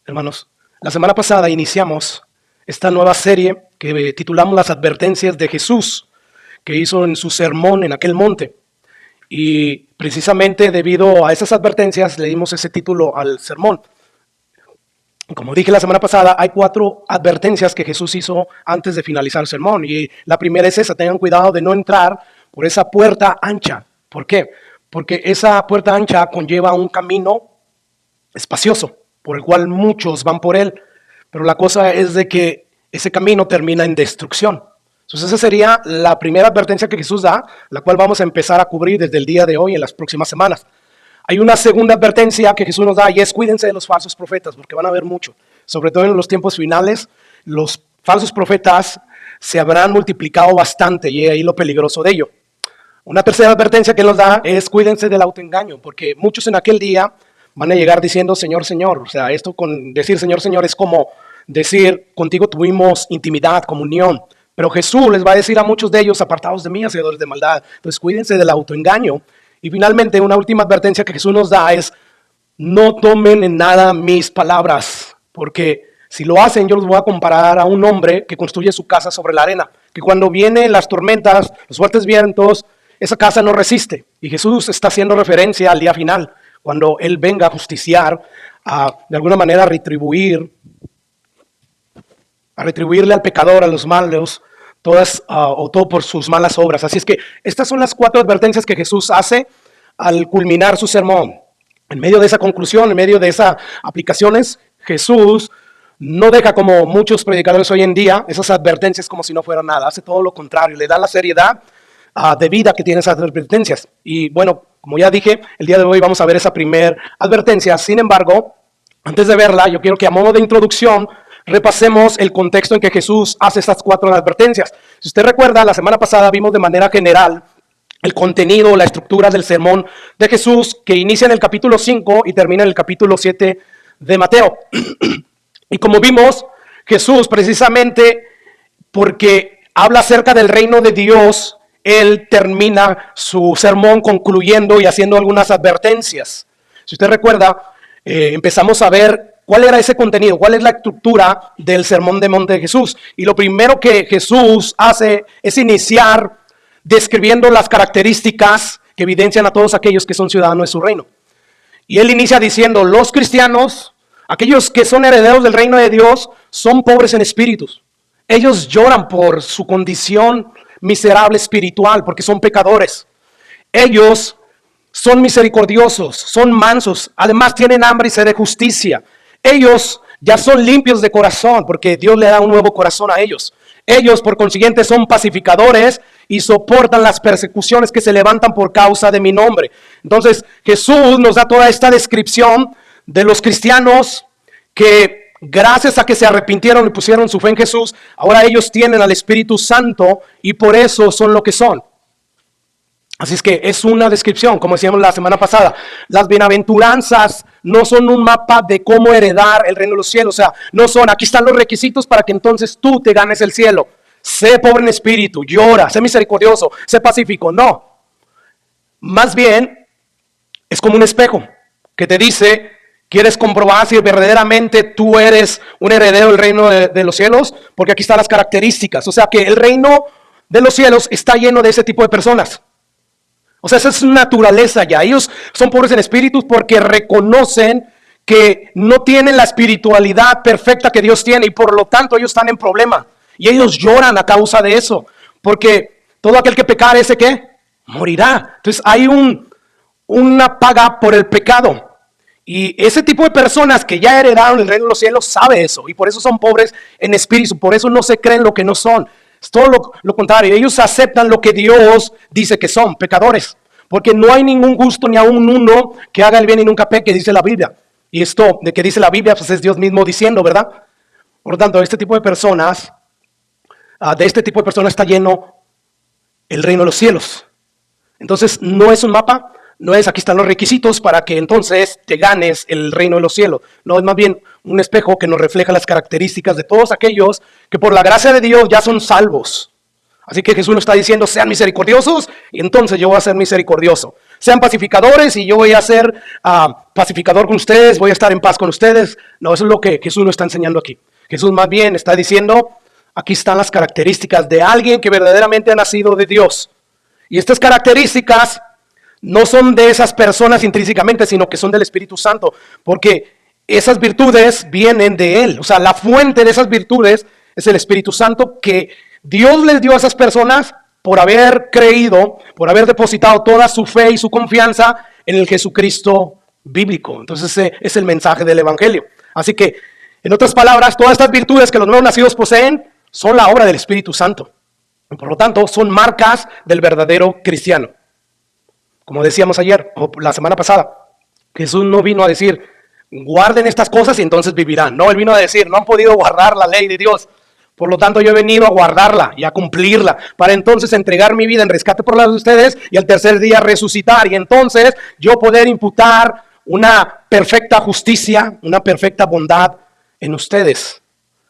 Hermanos, la semana pasada iniciamos esta nueva serie que titulamos Las advertencias de Jesús, que hizo en su sermón en aquel monte. Y precisamente debido a esas advertencias le dimos ese título al sermón. Como dije la semana pasada, hay 4 advertencias que Jesús hizo antes de finalizar el sermón. Y la primera es esa: tengan cuidado de no entrar por esa puerta ancha. ¿Por qué? Porque esa puerta ancha conlleva un camino espacioso, por el cual muchos van por él. Pero la cosa es de que ese camino termina en destrucción. Entonces esa sería la primera advertencia que Jesús da, la cual vamos a empezar a cubrir desde el día de hoy en las próximas semanas. Hay una segunda advertencia que Jesús nos da y es: cuídense de los falsos profetas, porque van a haber mucho. Sobre todo en los tiempos finales, los falsos profetas se habrán multiplicado bastante y ahí lo peligroso de ello. Una tercera advertencia que nos da es: cuídense del autoengaño, porque muchos en aquel día van a llegar diciendo Señor, Señor. O sea, esto con decir Señor, Señor es como decir contigo tuvimos intimidad, comunión. Pero Jesús les va a decir a muchos de ellos: apartados de mí, hacedores de maldad. Entonces cuídense del autoengaño. Y finalmente una última advertencia que Jesús nos da es: no tomen en nada mis palabras, porque si lo hacen yo los voy a comparar a un hombre que construye su casa sobre la arena, que cuando vienen las tormentas, los fuertes vientos, esa casa no resiste. Y Jesús está haciendo referencia al día final, cuando Él venga a justiciar, de alguna manera a retribuirle al pecador, a los malos, todo por sus malas obras. Así es que estas son las 4 advertencias que Jesús hace al culminar su sermón. En medio de esa conclusión, en medio de esas aplicaciones, Jesús no deja, como muchos predicadores hoy en día, esas advertencias como si no fuera nada. Hace todo lo contrario, le da la seriedad de vida que tiene esas advertencias. Y bueno, como ya dije, el día de hoy vamos a ver esa primera advertencia. Sin embargo, antes de verla, yo quiero que a modo de introducción repasemos el contexto en que Jesús hace estas 4 advertencias. Si usted recuerda, la semana pasada vimos de manera general el contenido, la estructura del sermón de Jesús, que inicia en el capítulo 5 y termina en el capítulo 7 de Mateo. Y como vimos, Jesús, precisamente porque habla acerca del reino de Dios, Él termina su sermón concluyendo y haciendo algunas advertencias. Si usted recuerda, empezamos a ver cuál era ese contenido, cuál es la estructura del sermón de monte de Jesús. Y lo primero que Jesús hace es iniciar describiendo las características que evidencian a todos aquellos que son ciudadanos de su reino. Y Él inicia diciendo: los cristianos, aquellos que son herederos del reino de Dios, son pobres en espíritus. Ellos lloran por su condición miserable espiritual, porque son pecadores. Ellos son misericordiosos, son mansos, además tienen hambre y sed de justicia. Ellos ya son limpios de corazón, porque Dios le da un nuevo corazón a ellos. Ellos, por consiguiente, son pacificadores y soportan las persecuciones que se levantan por causa de mi nombre. Entonces, Jesús nos da toda esta descripción de los cristianos que, gracias a que se arrepintieron y pusieron su fe en Jesús, ahora ellos tienen al Espíritu Santo y por eso son lo que son. Así es que es una descripción, como decíamos la semana pasada. Las bienaventuranzas no son un mapa de cómo heredar el reino de los cielos. O sea, no son: aquí están los requisitos para que entonces tú te ganes el cielo. Sé pobre en espíritu, llora, sé misericordioso, sé pacífico. No. Más bien, es como un espejo que te dice: ¿quieres comprobar si verdaderamente tú eres un heredero del reino de los cielos? Porque aquí están las características. O sea que el reino de los cielos está lleno de ese tipo de personas. O sea, esa es su naturaleza ya. Ellos son pobres en espíritu porque reconocen que no tienen la espiritualidad perfecta que Dios tiene y por lo tanto ellos están en problema. Y ellos lloran a causa de eso, porque todo aquel que pecare, ¿ese qué? Morirá. Entonces hay una paga por el pecado. Y ese tipo de personas que ya heredaron el reino de los cielos sabe eso y por eso son pobres en espíritu, por eso no se creen lo que no son. Es todo lo contrario, ellos aceptan lo que Dios dice que son, pecadores, porque no hay ningún gusto ni aún uno que haga el bien y nunca peque, dice la Biblia. Y esto de que dice la Biblia, pues es Dios mismo diciendo, ¿verdad? Por lo tanto, de este tipo de personas está lleno el reino de los cielos. Entonces, no es un mapa, no es aquí están los requisitos para que entonces te ganes el reino de los cielos. No, es más bien un espejo que nos refleja las características de todos aquellos que por la gracia de Dios ya son salvos. Así que Jesús nos está diciendo: sean misericordiosos y entonces yo voy a ser misericordioso. sean pacificadores y yo voy a ser pacificador con ustedes, voy a estar en paz con ustedes. No, eso es lo que Jesús nos está enseñando aquí. Jesús más bien está diciendo, aquí están las características de alguien que verdaderamente ha nacido de Dios. Y estas características no son de esas personas intrínsecamente, sino que son del Espíritu Santo, porque esas virtudes vienen de Él. O sea, la fuente de esas virtudes es el Espíritu Santo que Dios les dio a esas personas por haber creído, por haber depositado toda su fe y su confianza en el Jesucristo bíblico. Entonces ese es el mensaje del Evangelio. Así que, en otras palabras, todas estas virtudes que los nuevos nacidos poseen son la obra del Espíritu Santo. Y por lo tanto, son marcas del verdadero cristiano. Como decíamos ayer o la semana pasada, Jesús no vino a decir, guarden estas cosas y entonces vivirán. No, Él vino a decir, no han podido guardar la ley de Dios. Por lo tanto, yo he venido a guardarla y a cumplirla, para entonces entregar mi vida en rescate por las de ustedes y al tercer día resucitar. Y entonces yo poder imputar una perfecta justicia, una perfecta bondad en ustedes.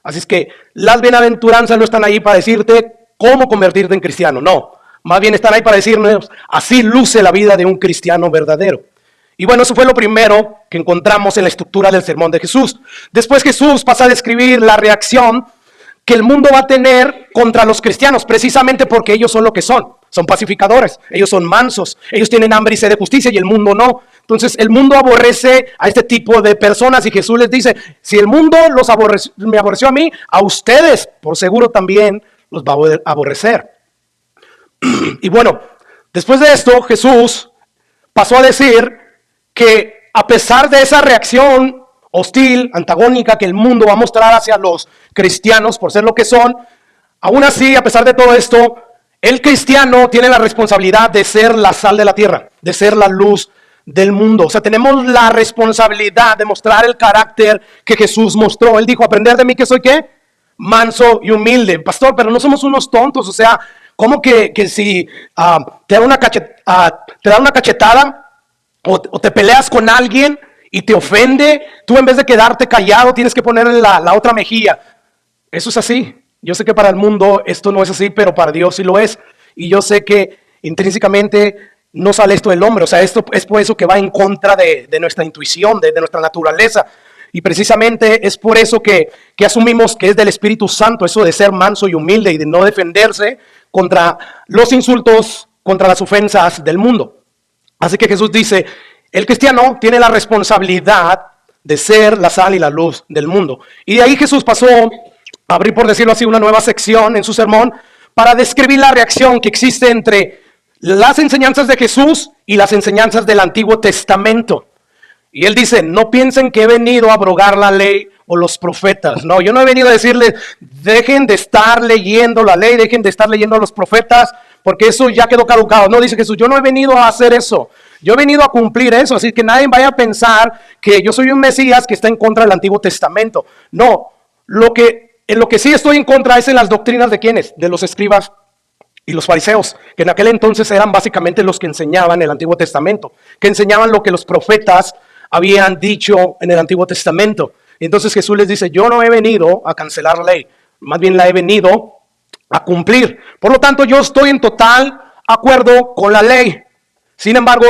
Así es que las bienaventuranzas no están ahí para decirte cómo convertirte en cristiano, no. Más bien están ahí para decirnos, así luce la vida de un cristiano verdadero. Y bueno, eso fue lo primero que encontramos en la estructura del sermón de Jesús. Después Jesús pasa a describir la reacción que el mundo va a tener contra los cristianos, precisamente porque ellos son lo que son pacificadores, ellos son mansos, ellos tienen hambre y sed de justicia y el mundo no. Entonces el mundo aborrece a este tipo de personas y Jesús les dice, si el mundo me aborreció a mí, a ustedes por seguro también los va a aborrecer. Y bueno, después de esto Jesús pasó a decir que a pesar de esa reacción hostil, antagónica que el mundo va a mostrar hacia los cristianos por ser lo que son, aún así, a pesar de todo esto, el cristiano tiene la responsabilidad de ser la sal de la tierra, de ser la luz del mundo. O sea, tenemos la responsabilidad de mostrar el carácter que Jesús mostró. Él dijo, aprender de mí que soy ¿qué? Manso y humilde. Pastor, pero no somos unos tontos. O sea, ¿cómo que si te da una cachetada o te peleas con alguien y te ofende, tú en vez de quedarte callado tienes que ponerle la otra mejilla? Eso es así. Yo sé que para el mundo esto no es así, pero para Dios sí lo es. Y yo sé que intrínsecamente no sale esto del hombre. O sea, esto es por eso que va en contra de nuestra intuición, de nuestra naturaleza. Y precisamente es por eso que asumimos que es del Espíritu Santo, eso de ser manso y humilde y de no defenderse contra los insultos, contra las ofensas del mundo. Así que Jesús dice, el cristiano tiene la responsabilidad de ser la sal y la luz del mundo. Y de ahí Jesús pasó a abrir, por decirlo así, una nueva sección en su sermón para describir la reacción que existe entre las enseñanzas de Jesús y las enseñanzas del Antiguo Testamento. Y él dice, no piensen que he venido a abrogar la ley o los profetas. No, yo no he venido a decirles, dejen de estar leyendo la ley, dejen de estar leyendo a los profetas, porque eso ya quedó caducado. No, dice Jesús, yo no he venido a hacer eso. Yo he venido a cumplir eso, así que nadie vaya a pensar que yo soy un Mesías que está en contra del Antiguo Testamento. No, en lo que sí estoy en contra es en las doctrinas de ¿quiénes? De los escribas y los fariseos, que en aquel entonces eran básicamente los que enseñaban el Antiguo Testamento, que enseñaban lo que los profetas habían dicho en el Antiguo Testamento. Y entonces Jesús les dice, yo no he venido a cancelar la ley, más bien la he venido a cumplir. Por lo tanto, yo estoy en total acuerdo con la ley. Sin embargo,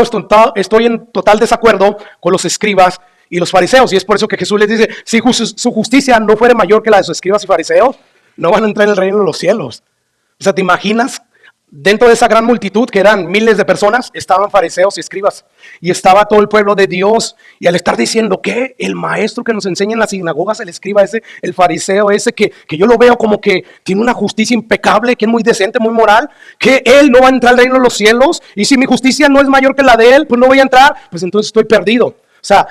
estoy en total desacuerdo con los escribas y los fariseos. Y es por eso que Jesús les dice, si su justicia no fuera mayor que la de sus escribas y fariseos, no van a entrar en el reino de los cielos. O sea, ¿te imaginas? Dentro de esa gran multitud, que eran miles de personas, estaban fariseos y escribas. Y estaba todo el pueblo de Dios. Y al estar diciendo que el maestro que nos enseña en las sinagogas, el escriba ese, el fariseo ese, que yo lo veo como que tiene una justicia impecable, que es muy decente, muy moral, que él no va a entrar al reino de los cielos. Y si mi justicia no es mayor que la de él, pues no voy a entrar, pues entonces estoy perdido. O sea,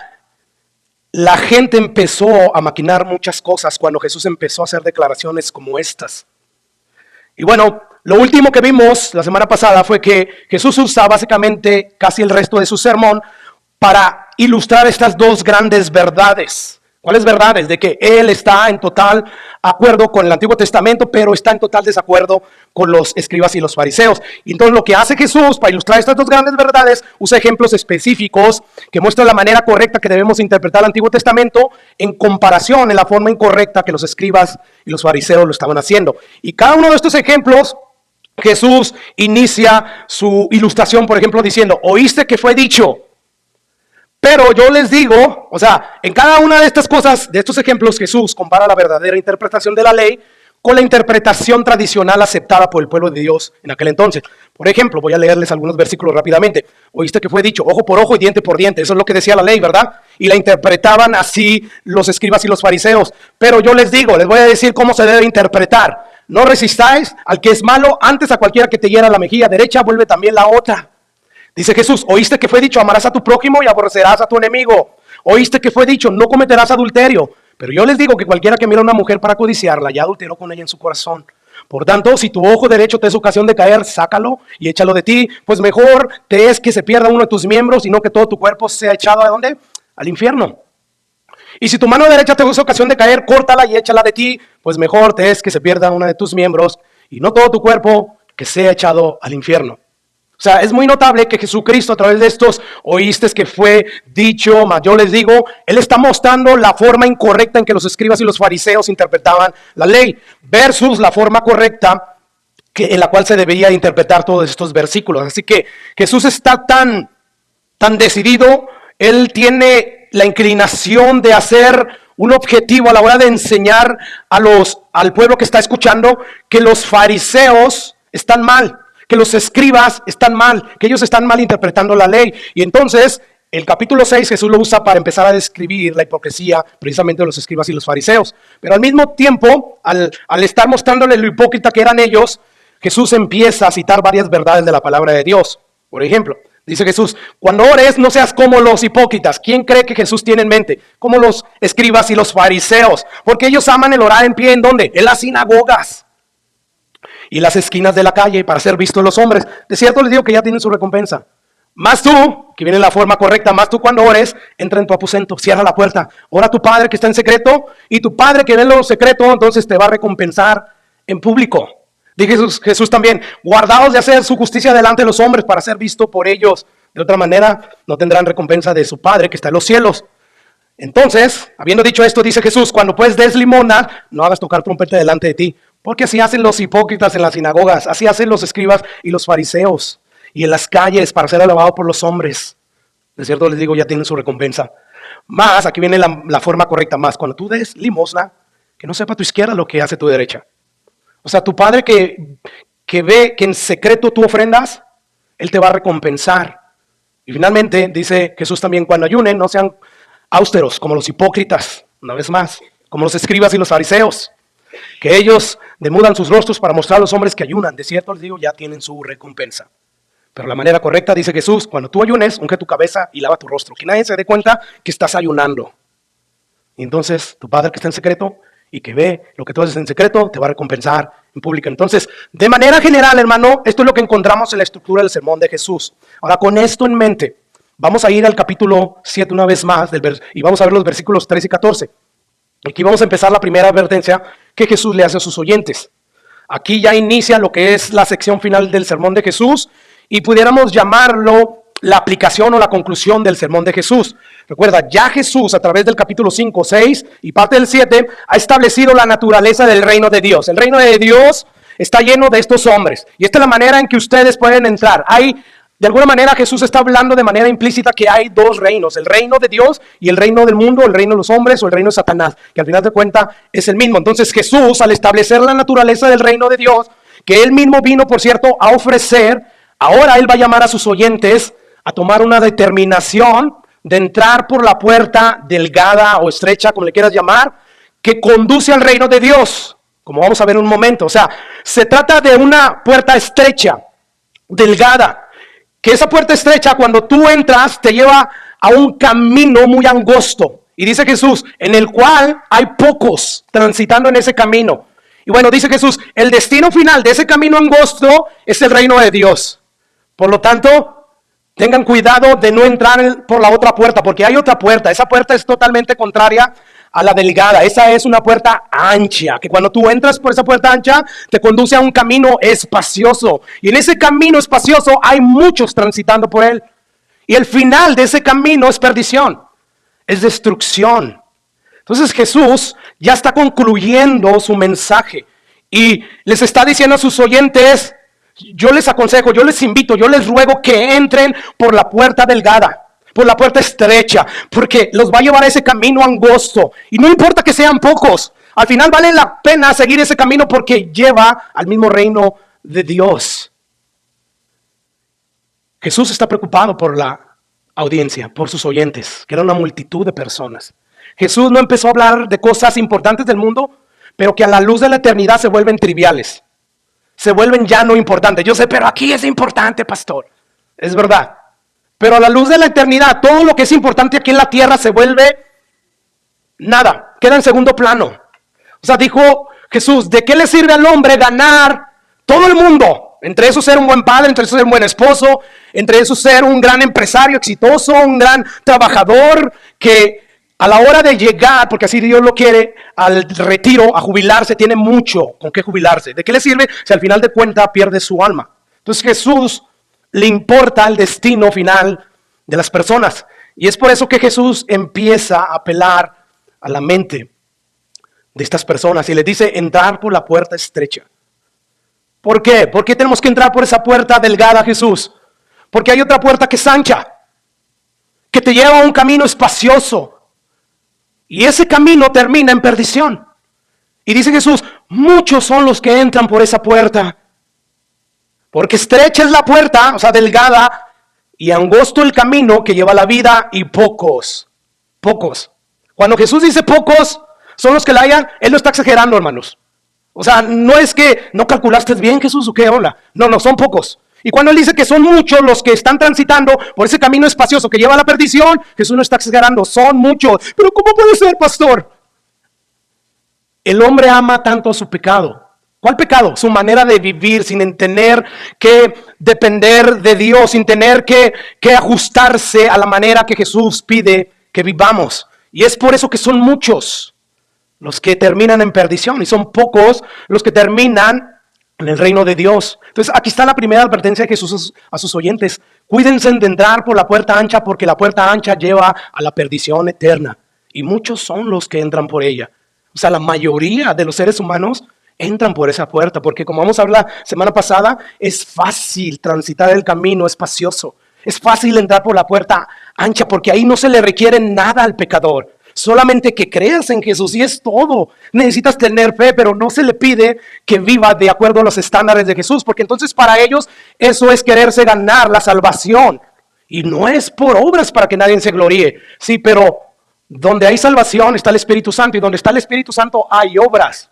la gente empezó a maquinar muchas cosas cuando Jesús empezó a hacer declaraciones como estas. Y bueno, lo último que vimos la semana pasada fue que Jesús usa básicamente casi el resto de su sermón para ilustrar estas dos grandes verdades. ¿Cuáles verdades? De que Él está en total acuerdo con el Antiguo Testamento, pero está en total desacuerdo con los escribas y los fariseos. Y entonces lo que hace Jesús para ilustrar estas dos grandes verdades, usa ejemplos específicos que muestran la manera correcta que debemos interpretar el Antiguo Testamento en comparación en la forma incorrecta que los escribas y los fariseos lo estaban haciendo. Y cada uno de estos ejemplos Jesús inicia su ilustración, por ejemplo, diciendo, oíste que fue dicho, pero yo les digo, o sea, en cada una de estas cosas, de estos ejemplos, Jesús compara la verdadera interpretación de la ley con la interpretación tradicional aceptada por el pueblo de Dios en aquel entonces. Por ejemplo, voy a leerles algunos versículos rápidamente. Oíste que fue dicho, ojo por ojo y diente por diente. Eso es lo que decía la ley, ¿verdad? Y la interpretaban así los escribas y los fariseos. Pero yo les digo, les voy a decir cómo se debe interpretar. No resistáis al que es malo, antes a cualquiera que te hiera la mejilla derecha, vuelve también la otra. Dice Jesús, oíste que fue dicho, amarás a tu prójimo y aborrecerás a tu enemigo. Oíste que fue dicho, no cometerás adulterio. Pero yo les digo que cualquiera que mira a una mujer para codiciarla, ya adulteró con ella en su corazón. Por tanto, si tu ojo derecho te es ocasión de caer, sácalo y échalo de ti. Pues mejor te es que se pierda uno de tus miembros y no que todo tu cuerpo sea echado ¿a dónde? Al infierno. Y si tu mano derecha te es ocasión de caer, córtala y échala de ti. Pues mejor te es que se pierda uno de tus miembros y no todo tu cuerpo que sea echado al infierno. O sea, es muy notable que Jesucristo a través de estos oíste que fue dicho, mas yo les digo, Él está mostrando la forma incorrecta en que los escribas y los fariseos interpretaban la ley versus la forma correcta en la cual se debía interpretar todos estos versículos. Así que Jesús está tan decidido, Él tiene la inclinación de hacer un objetivo a la hora de enseñar al pueblo que está escuchando que los fariseos están mal, que los escribas están mal, que ellos están mal interpretando la ley. Y entonces, el capítulo 6 Jesús lo usa para empezar a describir la hipocresía precisamente de los escribas y los fariseos. Pero al mismo tiempo, al estar mostrándole lo hipócrita que eran ellos, Jesús empieza a citar varias verdades de la palabra de Dios. Por ejemplo, dice Jesús, cuando ores no seas como los hipócritas. ¿Quién cree que Jesús tiene en mente? Como los escribas y los fariseos. Porque ellos aman el orar en pie, ¿en dónde? En las sinagogas y las esquinas de la calle para ser vistos los hombres. De cierto les digo que ya tienen su recompensa. Más tú, que viene la forma correcta, más tú cuando ores, entra en tu aposento, cierra la puerta, ora a tu Padre que está en secreto, y tu Padre que ve en lo secreto, entonces te va a recompensar en público. Dice Jesús también, guardaos de hacer su justicia delante de los hombres para ser visto por ellos. De otra manera, no tendrán recompensa de su Padre que está en los cielos. Entonces, habiendo dicho esto, dice Jesús, cuando pues des limosna, no hagas tocar trompeta delante de ti, porque así hacen los hipócritas en las sinagogas, así hacen los escribas y los fariseos, y en las calles para ser alabados por los hombres. De cierto les digo, ya tienen su recompensa. Más, aquí viene la forma correcta, más, cuando tú des limosna, que no sepa tu izquierda lo que hace tu derecha. O sea, tu Padre que ve que en secreto tú ofrendas, Él te va a recompensar. Y finalmente, dice Jesús también, cuando ayunen, no sean austeros como los hipócritas, una vez más, como los escribas y los fariseos, que ellos demudan sus rostros para mostrar a los hombres que ayunan. De cierto les digo, ya tienen su recompensa. Pero la manera correcta, dice Jesús, cuando tú ayunes, unge tu cabeza y lava tu rostro, que nadie se dé cuenta que estás ayunando. Y entonces tu Padre que está en secreto y que ve lo que tú haces en secreto, te va a recompensar en público. Entonces, de manera general, hermano, esto es lo que encontramos en la estructura del sermón de Jesús. Ahora, con esto en mente, vamos a ir al capítulo 7 una vez más y vamos a ver los versículos 13 y 14. Aquí vamos a empezar la primera advertencia que Jesús le hace a sus oyentes. Aquí ya inicia lo que es la sección final del sermón de Jesús y pudiéramos llamarlo la aplicación o la conclusión del sermón de Jesús. Recuerda, ya Jesús a través del capítulo 5, 6 y parte del 7 ha establecido la naturaleza del reino de Dios. El reino de Dios está lleno de estos hombres y esta es la manera en que ustedes pueden entrar. De alguna manera Jesús está hablando de manera implícita que hay dos reinos, el reino de Dios y el reino del mundo, el reino de los hombres o el reino de Satanás, que al final de cuentas es el mismo. Entonces Jesús, al establecer la naturaleza del reino de Dios, que él mismo vino, por cierto, a ofrecer, ahora él va a llamar a sus oyentes a tomar una determinación de entrar por la puerta delgada o estrecha, como le quieras llamar, que conduce al reino de Dios, como vamos a ver en un momento. O sea, se trata de una puerta estrecha, delgada, que esa puerta estrecha cuando tú entras te lleva a un camino muy angosto. Y dice Jesús, en el cual hay pocos transitando en ese camino. Y bueno, dice Jesús, el destino final de ese camino angosto es el reino de Dios. Por lo tanto, tengan cuidado de no entrar por la otra puerta, porque hay otra puerta. Esa puerta es totalmente contraria a la delgada. Esa es una puerta ancha, que cuando tú entras por esa puerta ancha, te conduce a un camino espacioso. Y en ese camino espacioso hay muchos transitando por él. Y el final de ese camino es perdición, es destrucción. Entonces Jesús ya está concluyendo su mensaje y les está diciendo a sus oyentes, Yo les aconsejo, yo les invito, yo les ruego que entren por la puerta delgada, por la puerta estrecha, porque los va a llevar a ese camino angosto. Y no importa que sean pocos, al final vale la pena seguir ese camino porque lleva al mismo reino de Dios. Jesús está preocupado por la audiencia, por sus oyentes, que era una multitud de personas. Jesús no empezó a hablar de cosas importantes del mundo, pero que a la luz de la eternidad se vuelven triviales, se vuelven ya no importantes. Yo sé, pero aquí es importante, pastor. Es verdad. Pero a la luz de la eternidad, todo lo que es importante aquí en la tierra se vuelve nada, queda en segundo plano. O sea, dijo Jesús, ¿de qué le sirve al hombre ganar todo el mundo? Entre eso ser un buen padre, entre eso ser un buen esposo, entre eso ser un gran empresario exitoso, un gran trabajador que a la hora de llegar, porque así Dios lo quiere, al retiro, a jubilarse, tiene mucho con qué jubilarse. ¿De qué le sirve si al final de cuentas pierde su alma? Entonces Jesús le importa el destino final de las personas. Y es por eso que Jesús empieza a apelar a la mente de estas personas y les dice entrar por la puerta estrecha. ¿Por qué? ¿Por qué tenemos que entrar por esa puerta delgada, Jesús? Porque hay otra puerta que es ancha, que te lleva a un camino espacioso. Y ese camino termina en perdición. Y dice Jesús, muchos son los que entran por esa puerta. Porque estrecha es la puerta, o sea, delgada, y angosto el camino que lleva a la vida, y pocos. Cuando Jesús dice pocos, son los que la hallan, Él no está exagerando, hermanos. O sea, no es que no calculaste bien, Jesús, o qué onda. No, son pocos. Y cuando Él dice que son muchos los que están transitando por ese camino espacioso que lleva a la perdición, Jesús no está exagerando, son muchos. Pero ¿cómo puede ser, pastor? El hombre ama tanto su pecado. ¿Cuál pecado? Su manera de vivir sin tener que depender de Dios, sin tener que ajustarse a la manera que Jesús pide que vivamos. Y es por eso que son muchos los que terminan en perdición y son pocos los que terminan en el reino de Dios. Entonces aquí está la primera advertencia de Jesús a sus oyentes. Cuídense de entrar por la puerta ancha porque la puerta ancha lleva a la perdición eterna. Y muchos son los que entran por ella. O sea, la mayoría de los seres humanos entran por esa puerta porque, como vamos a hablar la semana pasada, es fácil transitar el camino espacioso. Es fácil entrar por la puerta ancha porque ahí no se le requiere nada al pecador. Solamente que creas en Jesús y es todo. Necesitas tener fe, pero no se le pide que viva de acuerdo a los estándares de Jesús, porque entonces para ellos eso es quererse ganar la salvación. Y no es por obras para que nadie se gloríe. Sí, pero donde hay salvación está el Espíritu Santo, y donde está el Espíritu Santo hay obras.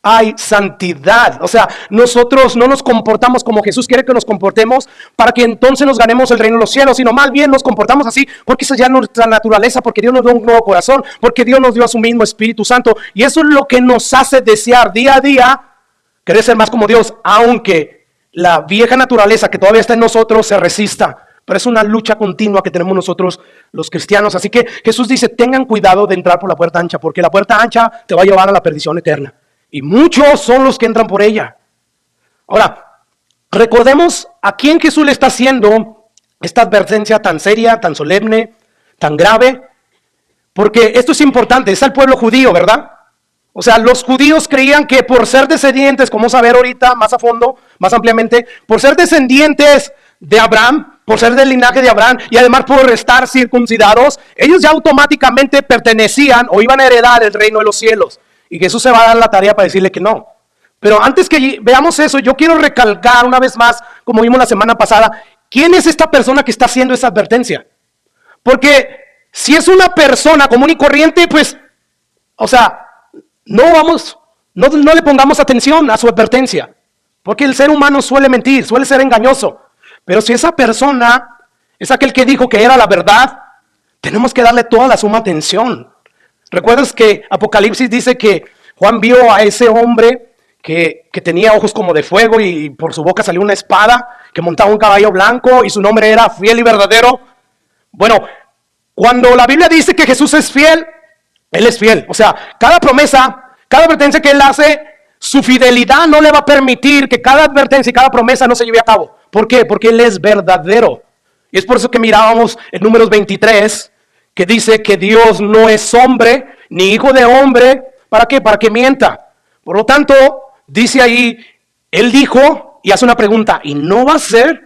Hay santidad. O sea, nosotros no nos comportamos como Jesús quiere que nos comportemos para que entonces nos ganemos el reino de los cielos, sino más bien nos comportamos así porque esa ya es nuestra naturaleza, porque Dios nos dio un nuevo corazón, porque Dios nos dio a su mismo Espíritu Santo, y eso es lo que nos hace desear día a día querer ser más como Dios, aunque la vieja naturaleza que todavía está en nosotros se resista. Pero es una lucha continua que tenemos nosotros los cristianos. Así que Jesús dice, tengan cuidado de entrar por la puerta ancha, porque la puerta ancha te va a llevar a la perdición eterna. Y muchos son los que entran por ella. Ahora, recordemos a quién Jesús le está haciendo esta advertencia tan seria, tan solemne, tan grave. Porque esto es importante, es al pueblo judío, ¿verdad? O sea, los judíos creían que por ser descendientes, como vamos a ver ahorita más a fondo, más ampliamente, por ser descendientes de Abraham, por ser del linaje de Abraham y además por estar circuncidados, ellos ya automáticamente pertenecían o iban a heredar el reino de los cielos. Y Jesús se va a dar la tarea para decirle que no. Pero antes que veamos eso, yo quiero recalcar una vez más, como vimos la semana pasada, ¿quién es esta persona que está haciendo esa advertencia? Porque si es una persona común y corriente, pues, o sea, no le pongamos atención a su advertencia. Porque el ser humano suele mentir, suele ser engañoso. Pero si esa persona es aquel que dijo que era la verdad, tenemos que darle toda la suma atención. ¿Recuerdas que Apocalipsis dice que Juan vio a ese hombre que tenía ojos como de fuego y por su boca salió una espada, que montaba un caballo blanco y su nombre era Fiel y Verdadero? Bueno, cuando la Biblia dice que Jesús es fiel, Él es fiel. O sea, cada promesa, cada advertencia que Él hace, su fidelidad no le va a permitir que cada advertencia y cada promesa no se lleve a cabo. ¿Por qué? Porque Él es verdadero. Y es por eso que mirábamos en Números 23, que dice que Dios no es hombre, ni hijo de hombre. ¿Para qué? Para que mienta. Por lo tanto, dice ahí, Él dijo y hace una pregunta, ¿y no va a ser?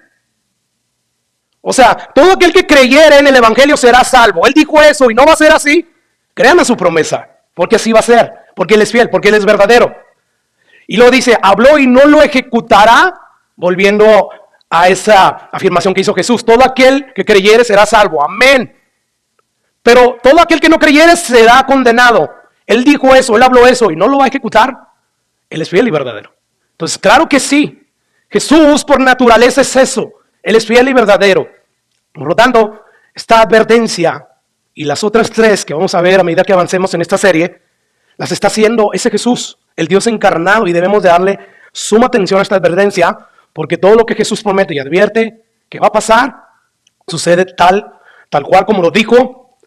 O sea, todo aquel que creyere en el evangelio será salvo. Él dijo eso y no va a ser así. Crean a su promesa, porque así va a ser, porque Él es fiel, porque Él es verdadero. Y luego dice, habló y no lo ejecutará, volviendo a esa afirmación que hizo Jesús. Todo aquel que creyere será salvo. Amén. Pero todo aquel que no creyere será condenado. Él dijo eso, Él habló eso y no lo va a ejecutar. Él es fiel y verdadero. Entonces, claro que sí. Jesús por naturaleza es eso. Él es fiel y verdadero. Por lo tanto, esta advertencia y las otras tres que vamos a ver a medida que avancemos en esta serie, las está haciendo ese Jesús, el Dios encarnado, y debemos de darle suma atención a esta advertencia, porque todo lo que Jesús promete y advierte que va a pasar, sucede tal cual como lo dijo,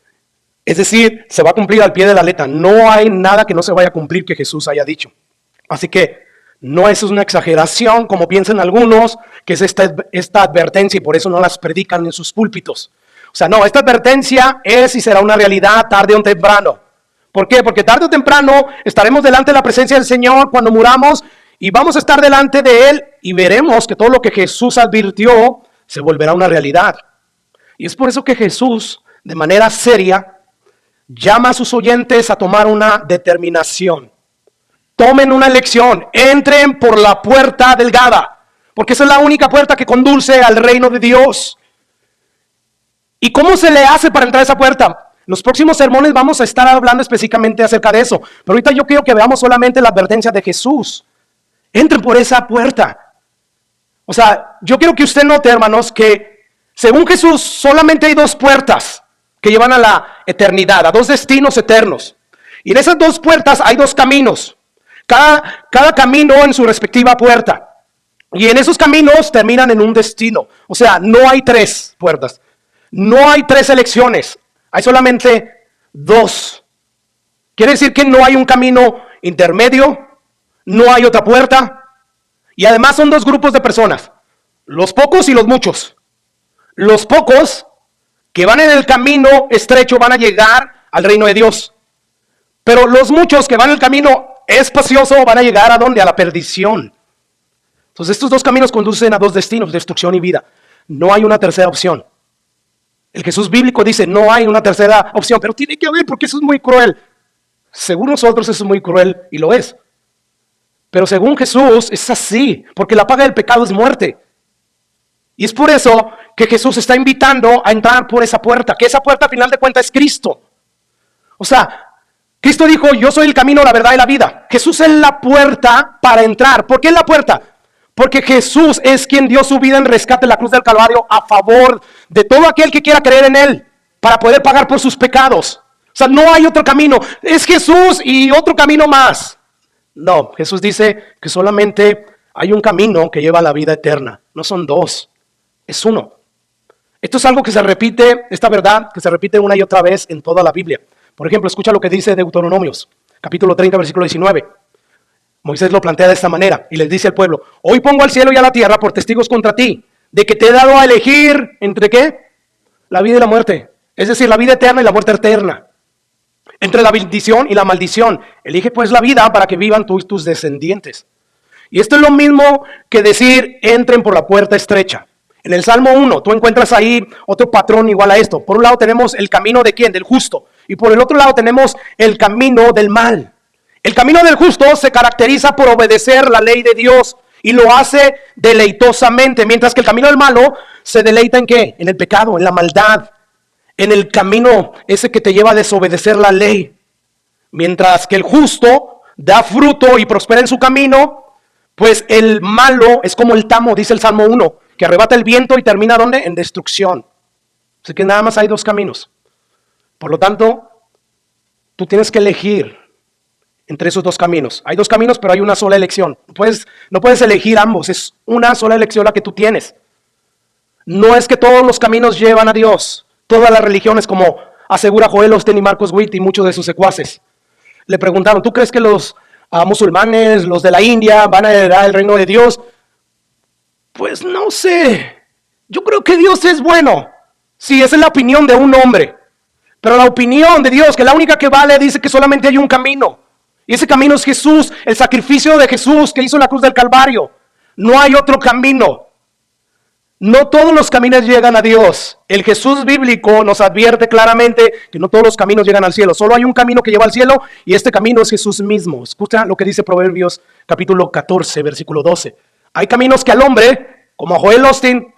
es decir, se va a cumplir al pie de la letra. No hay nada que no se vaya a cumplir que Jesús haya dicho. Así que no es una exageración, como piensan algunos, que es esta advertencia y por eso no las predican en sus púlpitos. O sea, no, esta advertencia es y será una realidad tarde o temprano. ¿Por qué? Porque tarde o temprano estaremos delante de la presencia del Señor cuando muramos y vamos a estar delante de Él y veremos que todo lo que Jesús advirtió se volverá una realidad. Y es por eso que Jesús, de manera seria, llama a sus oyentes a tomar una determinación. Tomen una elección, entren por la puerta delgada, porque esa es la única puerta que conduce al reino de Dios. ¿Y cómo se le hace para entrar a esa puerta? Los próximos sermones vamos a estar hablando específicamente acerca de eso, pero ahorita yo quiero que veamos solamente la advertencia de Jesús. Entren por esa puerta. O sea, yo quiero que usted note, hermanos, que según Jesús solamente hay dos puertas que llevan a la eternidad, a dos destinos eternos. Y en esas dos puertas hay dos caminos. Cada camino en su respectiva puerta. Y en esos caminos terminan en un destino. O sea, no hay tres puertas. No hay tres elecciones. Hay solamente dos. Quiere decir que no hay un camino intermedio. No hay otra puerta. Y además son dos grupos de personas. Los pocos y los muchos. Los pocos que van en el camino estrecho van a llegar al reino de Dios. Pero los muchos que van en el camino espacioso van a llegar ¿a dónde? A la perdición. Entonces estos dos caminos conducen a dos destinos, destrucción y vida. No hay una tercera opción. El Jesús bíblico dice no hay una tercera opción, pero tiene que haber porque eso es muy cruel. Según nosotros eso es muy cruel y lo es. Pero según Jesús es así, porque la paga del pecado es muerte. Y es por eso que Jesús está invitando a entrar por esa puerta, que esa puerta al final de cuentas es Cristo. O sea, Cristo dijo, yo soy el camino, la verdad y la vida. Jesús es la puerta para entrar. ¿Por qué es la puerta? Porque Jesús es quien dio su vida en rescate en la cruz del Calvario a favor de todo aquel que quiera creer en Él, para poder pagar por sus pecados. O sea, no hay otro camino. Es Jesús y otro camino más. No, Jesús dice que solamente hay un camino que lleva a la vida eterna. No son dos, es uno. Esto es algo que se repite, esta verdad que se repite una y otra vez en toda la Biblia. Por ejemplo, escucha lo que dice Deuteronomios, capítulo 30, versículo 19. Moisés lo plantea de esta manera y les dice al pueblo, hoy pongo al cielo y a la tierra por testigos contra ti, de que te he dado a elegir, ¿entre qué? La vida y la muerte, es decir, la vida eterna y la muerte eterna. Entre la bendición y la maldición, elige pues la vida para que vivan tú y tus descendientes. Y esto es lo mismo que decir, entren por la puerta estrecha. En el Salmo 1, tú encuentras ahí otro patrón igual a esto. Por un lado tenemos el camino de ¿quién? Del justo. Y por el otro lado tenemos el camino del mal. El camino del justo se caracteriza por obedecer la ley de Dios y lo hace deleitosamente, mientras que el camino del malo se deleita ¿en qué? En el pecado, en la maldad, en el camino ese que te lleva a desobedecer la ley. Mientras que el justo da fruto y prospera en su camino, pues el malo es como el tamo, dice el Salmo 1, que arrebata el viento y termina ¿dónde? En destrucción. Así que nada más hay dos caminos. Por lo tanto, tú tienes que elegir entre esos dos caminos. Hay dos caminos, pero hay una sola elección. No puedes elegir ambos, es una sola elección la que tú tienes. No es que todos los caminos llevan a Dios. Todas las religiones, como asegura Joel Osteen y Marcos Witt y muchos de sus secuaces. Le preguntaron, ¿tú crees que los musulmanes, los de la India, van a heredar el reino de Dios? Pues no sé. Yo creo que Dios es bueno. Sí, esa es la opinión de un hombre. Pero la opinión de Dios, que es la única que vale, dice que solamente hay un camino. Y ese camino es Jesús, el sacrificio de Jesús que hizo en la cruz del Calvario. No hay otro camino. No todos los caminos llegan a Dios. El Jesús bíblico nos advierte claramente que no todos los caminos llegan al cielo. Solo hay un camino que lleva al cielo y este camino es Jesús mismo. Escucha lo que dice Proverbios capítulo 14, versículo 12. Hay caminos que al hombre, como a Joel Austin,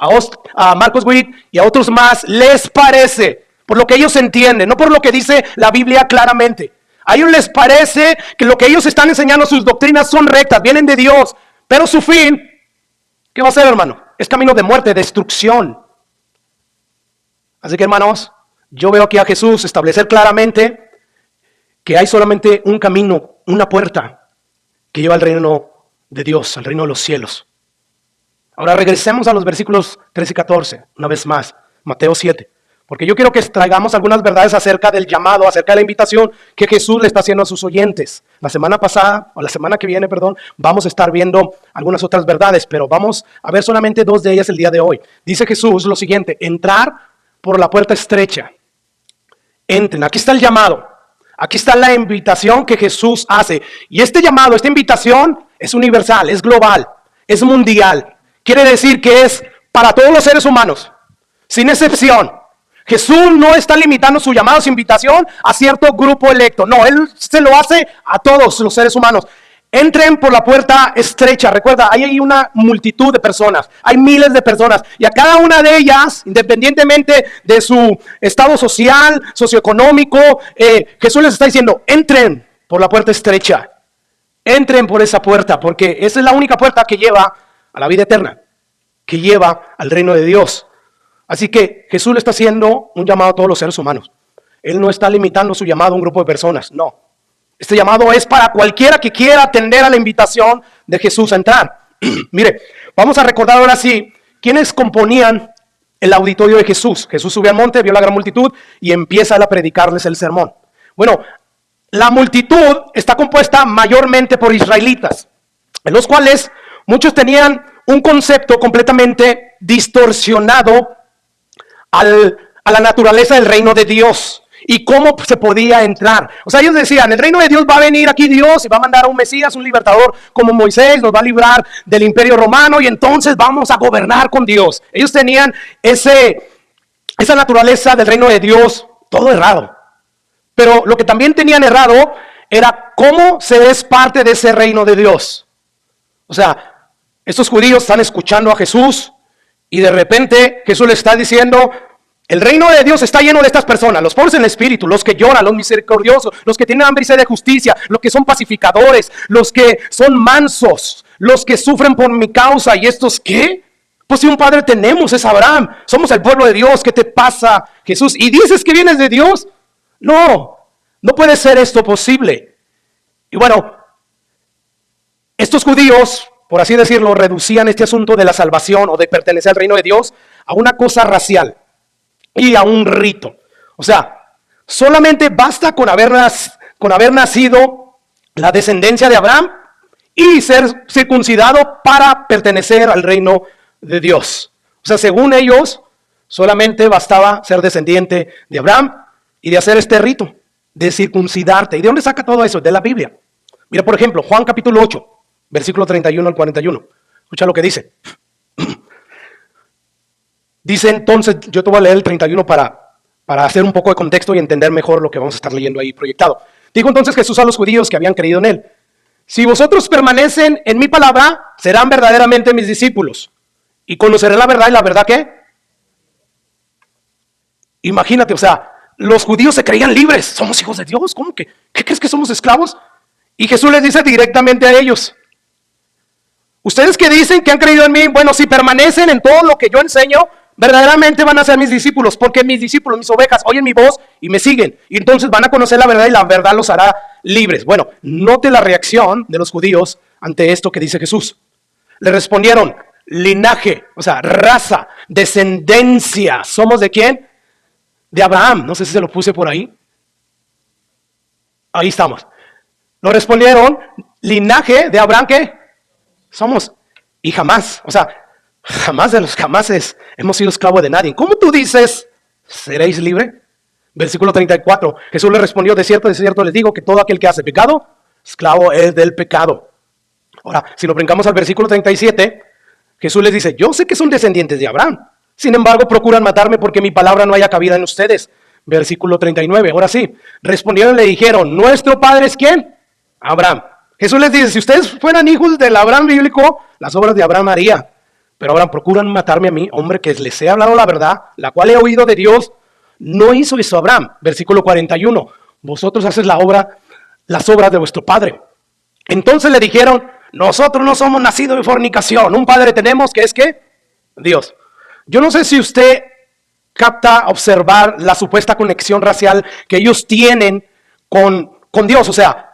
a Marcos Witt y a otros más, les parece, por lo que ellos entienden, no por lo que dice la Biblia claramente. A ellos les parece que lo que ellos están enseñando, sus doctrinas son rectas, vienen de Dios, pero su fin, ¿qué va a ser, hermano? Es camino de muerte, destrucción. Así que, hermanos, yo veo aquí a Jesús establecer claramente que hay solamente un camino, una puerta que lleva al reino de Dios, al reino de los cielos. Ahora regresemos a los versículos 13 y 14, una vez más, Mateo 7. Porque yo quiero que traigamos algunas verdades acerca del llamado, acerca de la invitación que Jesús le está haciendo a sus oyentes. La semana pasada, o la semana que viene, vamos a estar viendo algunas otras verdades, pero vamos a ver solamente dos de ellas el día de hoy. Dice Jesús lo siguiente: entrar por la puerta estrecha. Entren, aquí está el llamado. Aquí está la invitación que Jesús hace. Y este llamado, esta invitación es universal, es global, es mundial. Quiere decir que es para todos los seres humanos, sin excepción. Jesús no está limitando su llamado, su invitación a cierto grupo electo. No, Él se lo hace a todos los seres humanos. Entren por la puerta estrecha. Recuerda, hay una multitud de personas, hay miles de personas. Y a cada una de ellas, independientemente de su estado social, socioeconómico, Jesús les está diciendo: entren por la puerta estrecha. Entren por esa puerta, porque esa es la única puerta que lleva a la vida eterna, que lleva al reino de Dios. Así que Jesús le está haciendo un llamado a todos los seres humanos. Él no está limitando su llamado a un grupo de personas, no. Este llamado es para cualquiera que quiera atender a la invitación de Jesús a entrar. Mire, vamos a recordar ahora sí quiénes componían el auditorio de Jesús. Jesús subió al monte, vio la gran multitud y empieza a predicarles el sermón. Bueno, la multitud está compuesta mayormente por israelitas, en los cuales muchos tenían un concepto completamente distorsionado a la naturaleza del reino de Dios y cómo se podía entrar. O sea, ellos decían: el reino de Dios va a venir aquí Dios y va a mandar a un Mesías, un libertador como Moisés, nos va a librar del imperio romano y entonces vamos a gobernar con Dios. Ellos tenían esa naturaleza del reino de Dios, todo errado. Pero lo que también tenían errado era cómo se es parte de ese reino de Dios. O sea, estos judíos están escuchando a Jesús y de repente Jesús les está diciendo: el reino de Dios está lleno de estas personas, los pobres en el espíritu, los que lloran, los misericordiosos, los que tienen hambre y sed de justicia, los que son pacificadores, los que son mansos, los que sufren por mi causa. ¿Y estos qué? Pues si un padre tenemos, es Abraham, somos el pueblo de Dios. ¿Qué te pasa, Jesús? ¿Y dices que vienes de Dios? No, no puede ser esto posible. Y bueno, estos judíos, por así decirlo, reducían este asunto de la salvación o de pertenecer al reino de Dios a una cosa racial y a un rito. O sea, solamente basta con haber nacido la descendencia de Abraham y ser circuncidado para pertenecer al reino de Dios. O sea, según ellos, solamente bastaba ser descendiente de Abraham y de hacer este rito, de circuncidarte. ¿Y de dónde saca todo eso? De la Biblia. Mira, por ejemplo, Juan capítulo 8, versículo 31 al 41. Escucha lo que dice. Dice entonces, yo te voy a leer el 31 para hacer un poco de contexto y entender mejor lo que vamos a estar leyendo ahí proyectado. Dijo entonces Jesús a los judíos que habían creído en él: si vosotros permanecen en mi palabra, serán verdaderamente mis discípulos y conocerán la verdad. ¿Y la verdad qué? Imagínate, o sea, los judíos se creían libres. Somos hijos de Dios. ¿Cómo que? ¿Qué crees que somos esclavos? Y Jesús les dice directamente a ellos: ustedes que dicen que han creído en mí, bueno, si permanecen en todo lo que yo enseño, verdaderamente van a ser mis discípulos, porque mis discípulos, mis ovejas, oyen mi voz y me siguen. Y entonces van a conocer la verdad y la verdad los hará libres. Bueno, note la reacción de los judíos ante esto que dice Jesús. Le respondieron: linaje, o sea, raza, descendencia. ¿Somos de quién? De Abraham. No sé si se lo puse por ahí. Ahí estamos. Lo respondieron: linaje de Abraham, ¿qué? Somos. Y jamás, o sea, jamás de los jamases hemos sido esclavos de nadie. ¿Cómo tú dices, seréis libre? Versículo 34. Jesús le respondió: de cierto les digo que todo aquel que hace pecado, esclavo es del pecado. Ahora, si lo brincamos al versículo 37, Jesús les dice, yo sé que son descendientes de Abraham. Sin embargo, procuran matarme porque mi palabra no haya cabida en ustedes. Versículo 39, ahora sí. Respondieron y le dijeron, ¿nuestro padre es quién? Abraham. Jesús les dice, si ustedes fueran hijos del Abraham bíblico, las obras de Abraham haría. Pero ahora procuran matarme a mí, hombre, que les he hablado la verdad, la cual he oído de Dios. No hizo eso Abraham. Versículo 41, vosotros hacéis las obras de vuestro padre. Entonces le dijeron, nosotros no somos nacidos de fornicación. Un padre tenemos que es ¿qué? Dios. Yo no sé si usted capta observar la supuesta conexión racial que ellos tienen con Dios. O sea,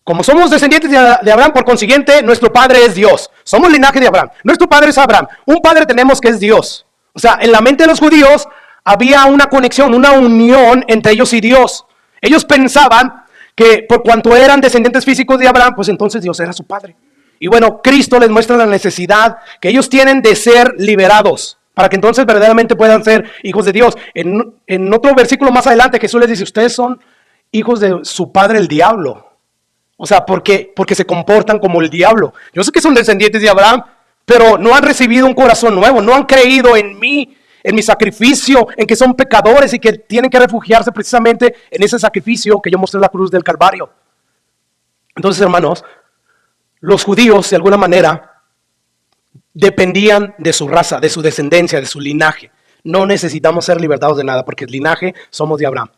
como somos descendientes de Abraham, por consiguiente, nuestro padre es Dios. Somos linaje de Abraham. Nuestro padre es Abraham. Un padre tenemos que es Dios. O sea, en la mente de los judíos había una conexión, una unión entre ellos y Dios. Ellos pensaban que por cuanto eran descendientes físicos de Abraham, pues entonces Dios era su padre. Y bueno, Cristo les muestra la necesidad que ellos tienen de ser liberados, para que entonces verdaderamente puedan ser hijos de Dios. En otro versículo más adelante, Jesús les dice, ustedes son hijos de su padre el diablo. O sea, ¿por qué? Porque se comportan como el diablo. Yo sé que son descendientes de Abraham, pero no han recibido un corazón nuevo, no han creído en mí, en mi sacrificio, en que son pecadores y que tienen que refugiarse precisamente en ese sacrificio que yo mostré en la cruz del Calvario. Entonces, hermanos, los judíos de alguna manera dependían de su raza, de su descendencia, de su linaje. No necesitamos ser libertados de nada porque el linaje somos de Abraham.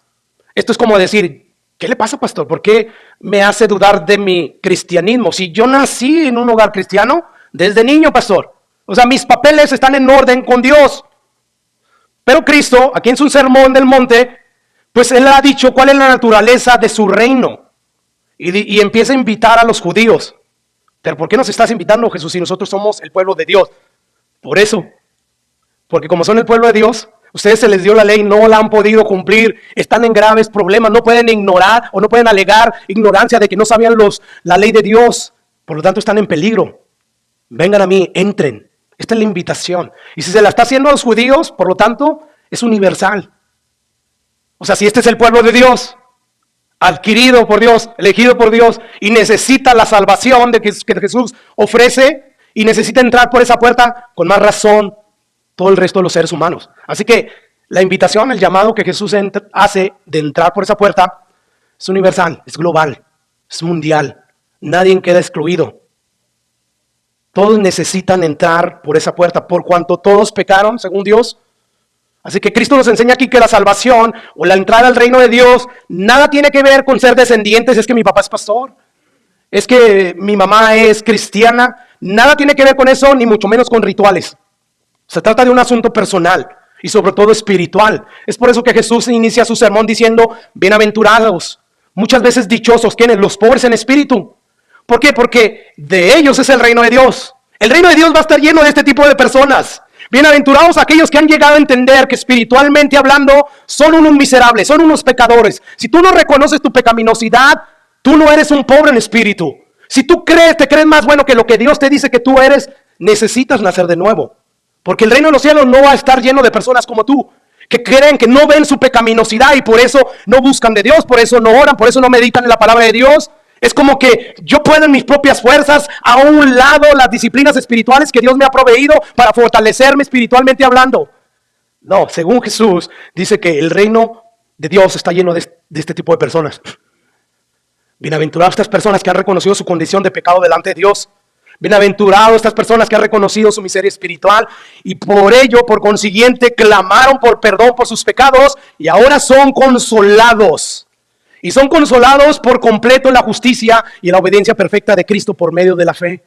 Esto es como decir, ¿qué le pasa, pastor? ¿Por qué me hace dudar de mi cristianismo? Si yo nací en un hogar cristiano desde niño, pastor. O sea, mis papeles están en orden con Dios. Pero Cristo, aquí en su sermón del monte, pues Él ha dicho cuál es la naturaleza de su reino. Y empieza a invitar a los judíos. ¿Pero por qué nos estás invitando, Jesús, si nosotros somos el pueblo de Dios? Por eso. Porque como son el pueblo de Dios, ustedes se les dio la ley, no la han podido cumplir, están en graves problemas, no pueden ignorar o no pueden alegar ignorancia de que no sabían la ley de Dios. Por lo tanto, están en peligro. Vengan a mí, entren. Esta es la invitación. Y si se la está haciendo a los judíos, por lo tanto, es universal. O sea, si este es el pueblo de Dios, adquirido por Dios, elegido por Dios, y necesita la salvación que Jesús ofrece, y necesita entrar por esa puerta, con más razón, todo el resto de los seres humanos. Así que la invitación, el llamado que Jesús hace de entrar por esa puerta, es universal, es global, es mundial. Nadie queda excluido. Todos necesitan entrar por esa puerta, por cuanto todos pecaron, según Dios. Así que Cristo nos enseña aquí que la salvación o la entrada al reino de Dios nada tiene que ver con ser descendientes. Es que mi papá es pastor, es que mi mamá es cristiana. Nada tiene que ver con eso, ni mucho menos con rituales. Se trata de un asunto personal y sobre todo espiritual. Es por eso que Jesús inicia su sermón diciendo, bienaventurados, muchas veces dichosos, ¿quiénes? Los pobres en espíritu. ¿Por qué? Porque de ellos es el reino de Dios. El reino de Dios va a estar lleno de este tipo de personas. Bienaventurados aquellos que han llegado a entender que espiritualmente hablando son unos miserables, son unos pecadores. Si tú no reconoces tu pecaminosidad, tú no eres un pobre en espíritu. Si tú te crees más bueno que lo que Dios te dice que tú eres, necesitas nacer de nuevo. Porque el reino de los cielos no va a estar lleno de personas como tú, que creen que no ven su pecaminosidad y por eso no buscan de Dios, por eso no oran, por eso no meditan en la palabra de Dios. Es como que yo puedo en mis propias fuerzas, a un lado las disciplinas espirituales que Dios me ha proveído para fortalecerme espiritualmente hablando. No, según Jesús, dice que el reino de Dios está lleno de este tipo de personas. Bienaventuradas estas personas que han reconocido su condición de pecado delante de Dios. Bienaventurados estas personas que han reconocido su miseria espiritual y por ello, por consiguiente, clamaron por perdón por sus pecados y ahora son consolados. Y son consolados por completo en la justicia y en la obediencia perfecta de Cristo por medio de la fe.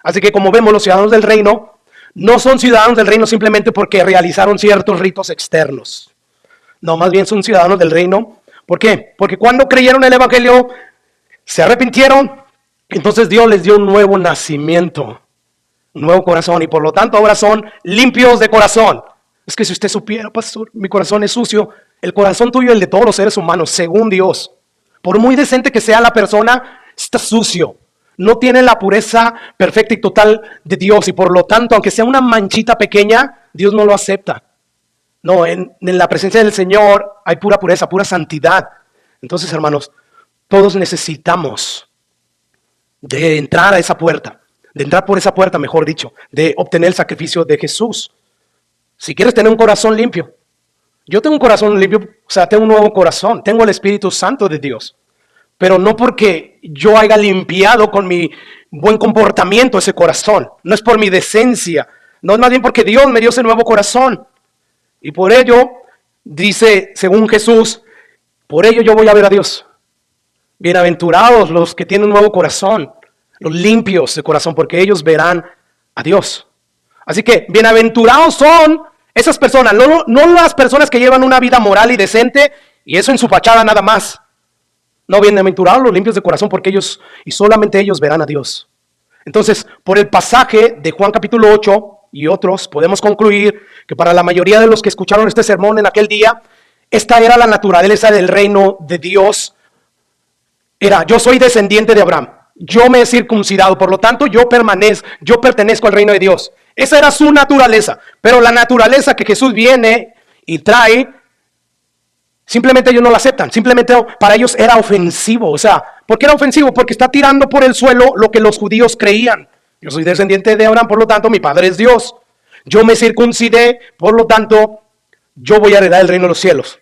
Así que como vemos, los ciudadanos del reino no son ciudadanos del reino simplemente porque realizaron ciertos ritos externos. No, más bien son ciudadanos del reino. ¿Por qué? Porque cuando creyeron el evangelio, se arrepintieron, entonces Dios les dio un nuevo nacimiento, un nuevo corazón y por lo tanto ahora son limpios de corazón. Es que si usted supiera, pastor, mi corazón es sucio. El corazón tuyo y el de todos los seres humanos, según Dios, por muy decente que sea la persona, está sucio. No tiene la pureza perfecta y total de Dios. Y por lo tanto, aunque sea una manchita pequeña, Dios no lo acepta. No, en la presencia del Señor hay pura pureza, pura santidad. Entonces, hermanos, todos necesitamos de entrar a esa puerta. de entrar por esa puerta, mejor dicho, de obtener el sacrificio de Jesús. Si quieres tener un corazón limpio, yo tengo un corazón limpio, o sea, tengo un nuevo corazón, tengo el Espíritu Santo de Dios, pero no porque yo haya limpiado con mi buen comportamiento ese corazón, no es por mi decencia, no es más bien porque Dios me dio ese nuevo corazón. Y por ello, dice, según Jesús, por ello yo voy a ver a Dios. Bienaventurados los que tienen un nuevo corazón, los limpios de corazón, porque ellos verán a Dios. Así que bienaventurados son esas personas, no las personas que llevan una vida moral y decente, y eso en su fachada nada más. No, bienaventurados los limpios de corazón, porque ellos, y solamente ellos verán a Dios. Entonces, por el pasaje de Juan capítulo 8 y otros, podemos concluir que para la mayoría de los que escucharon este sermón en aquel día, esta era la naturaleza del reino de Dios. Era, yo soy descendiente de Abraham, yo me he circuncidado, por lo tanto yo pertenezco al reino de Dios. Esa era su naturaleza, pero la naturaleza que Jesús viene y trae, simplemente ellos no la aceptan, simplemente para ellos era ofensivo. O sea, ¿por qué era ofensivo? Porque está tirando por el suelo lo que los judíos creían. Yo soy descendiente de Abraham, por lo tanto mi padre es Dios. Yo me circuncidé, por lo tanto yo voy a heredar el reino de los cielos.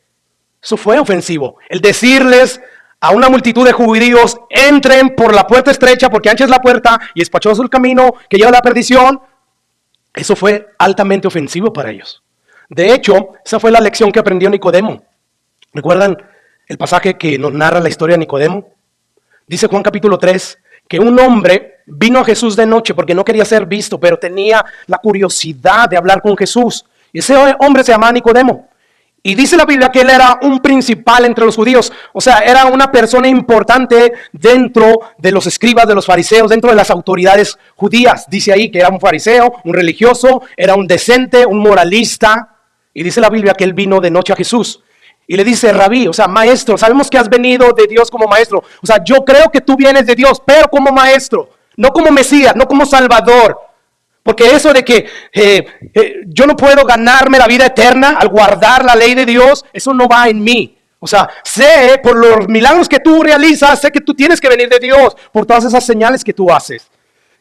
Eso fue ofensivo. El decirles a una multitud de judíos, entren por la puerta estrecha, porque ancha es la puerta y espachoso el camino que lleva a la perdición. Eso fue altamente ofensivo para ellos. De hecho, esa fue la lección que aprendió Nicodemo. ¿Recuerdan el pasaje que nos narra la historia de Nicodemo? Dice Juan capítulo 3 que un hombre vino a Jesús de noche porque no quería ser visto, pero tenía la curiosidad de hablar con Jesús. Y ese hombre se llamaba Nicodemo. Y dice la Biblia que él era un principal entre los judíos. O sea, era una persona importante dentro de los escribas, de los fariseos, dentro de las autoridades judías. Dice ahí que era un fariseo, un religioso, era un decente, un moralista. Y dice la Biblia que él vino de noche a Jesús. Y le dice, Rabí, o sea, maestro, sabemos que has venido de Dios como maestro. O sea, yo creo que tú vienes de Dios, pero como maestro, no como Mesías, no como Salvador. Porque eso de que yo no puedo ganarme la vida eterna al guardar la ley de Dios, eso no va en mí. O sea, sé por los milagros que tú realizas, sé que tú tienes que venir de Dios por todas esas señales que tú haces.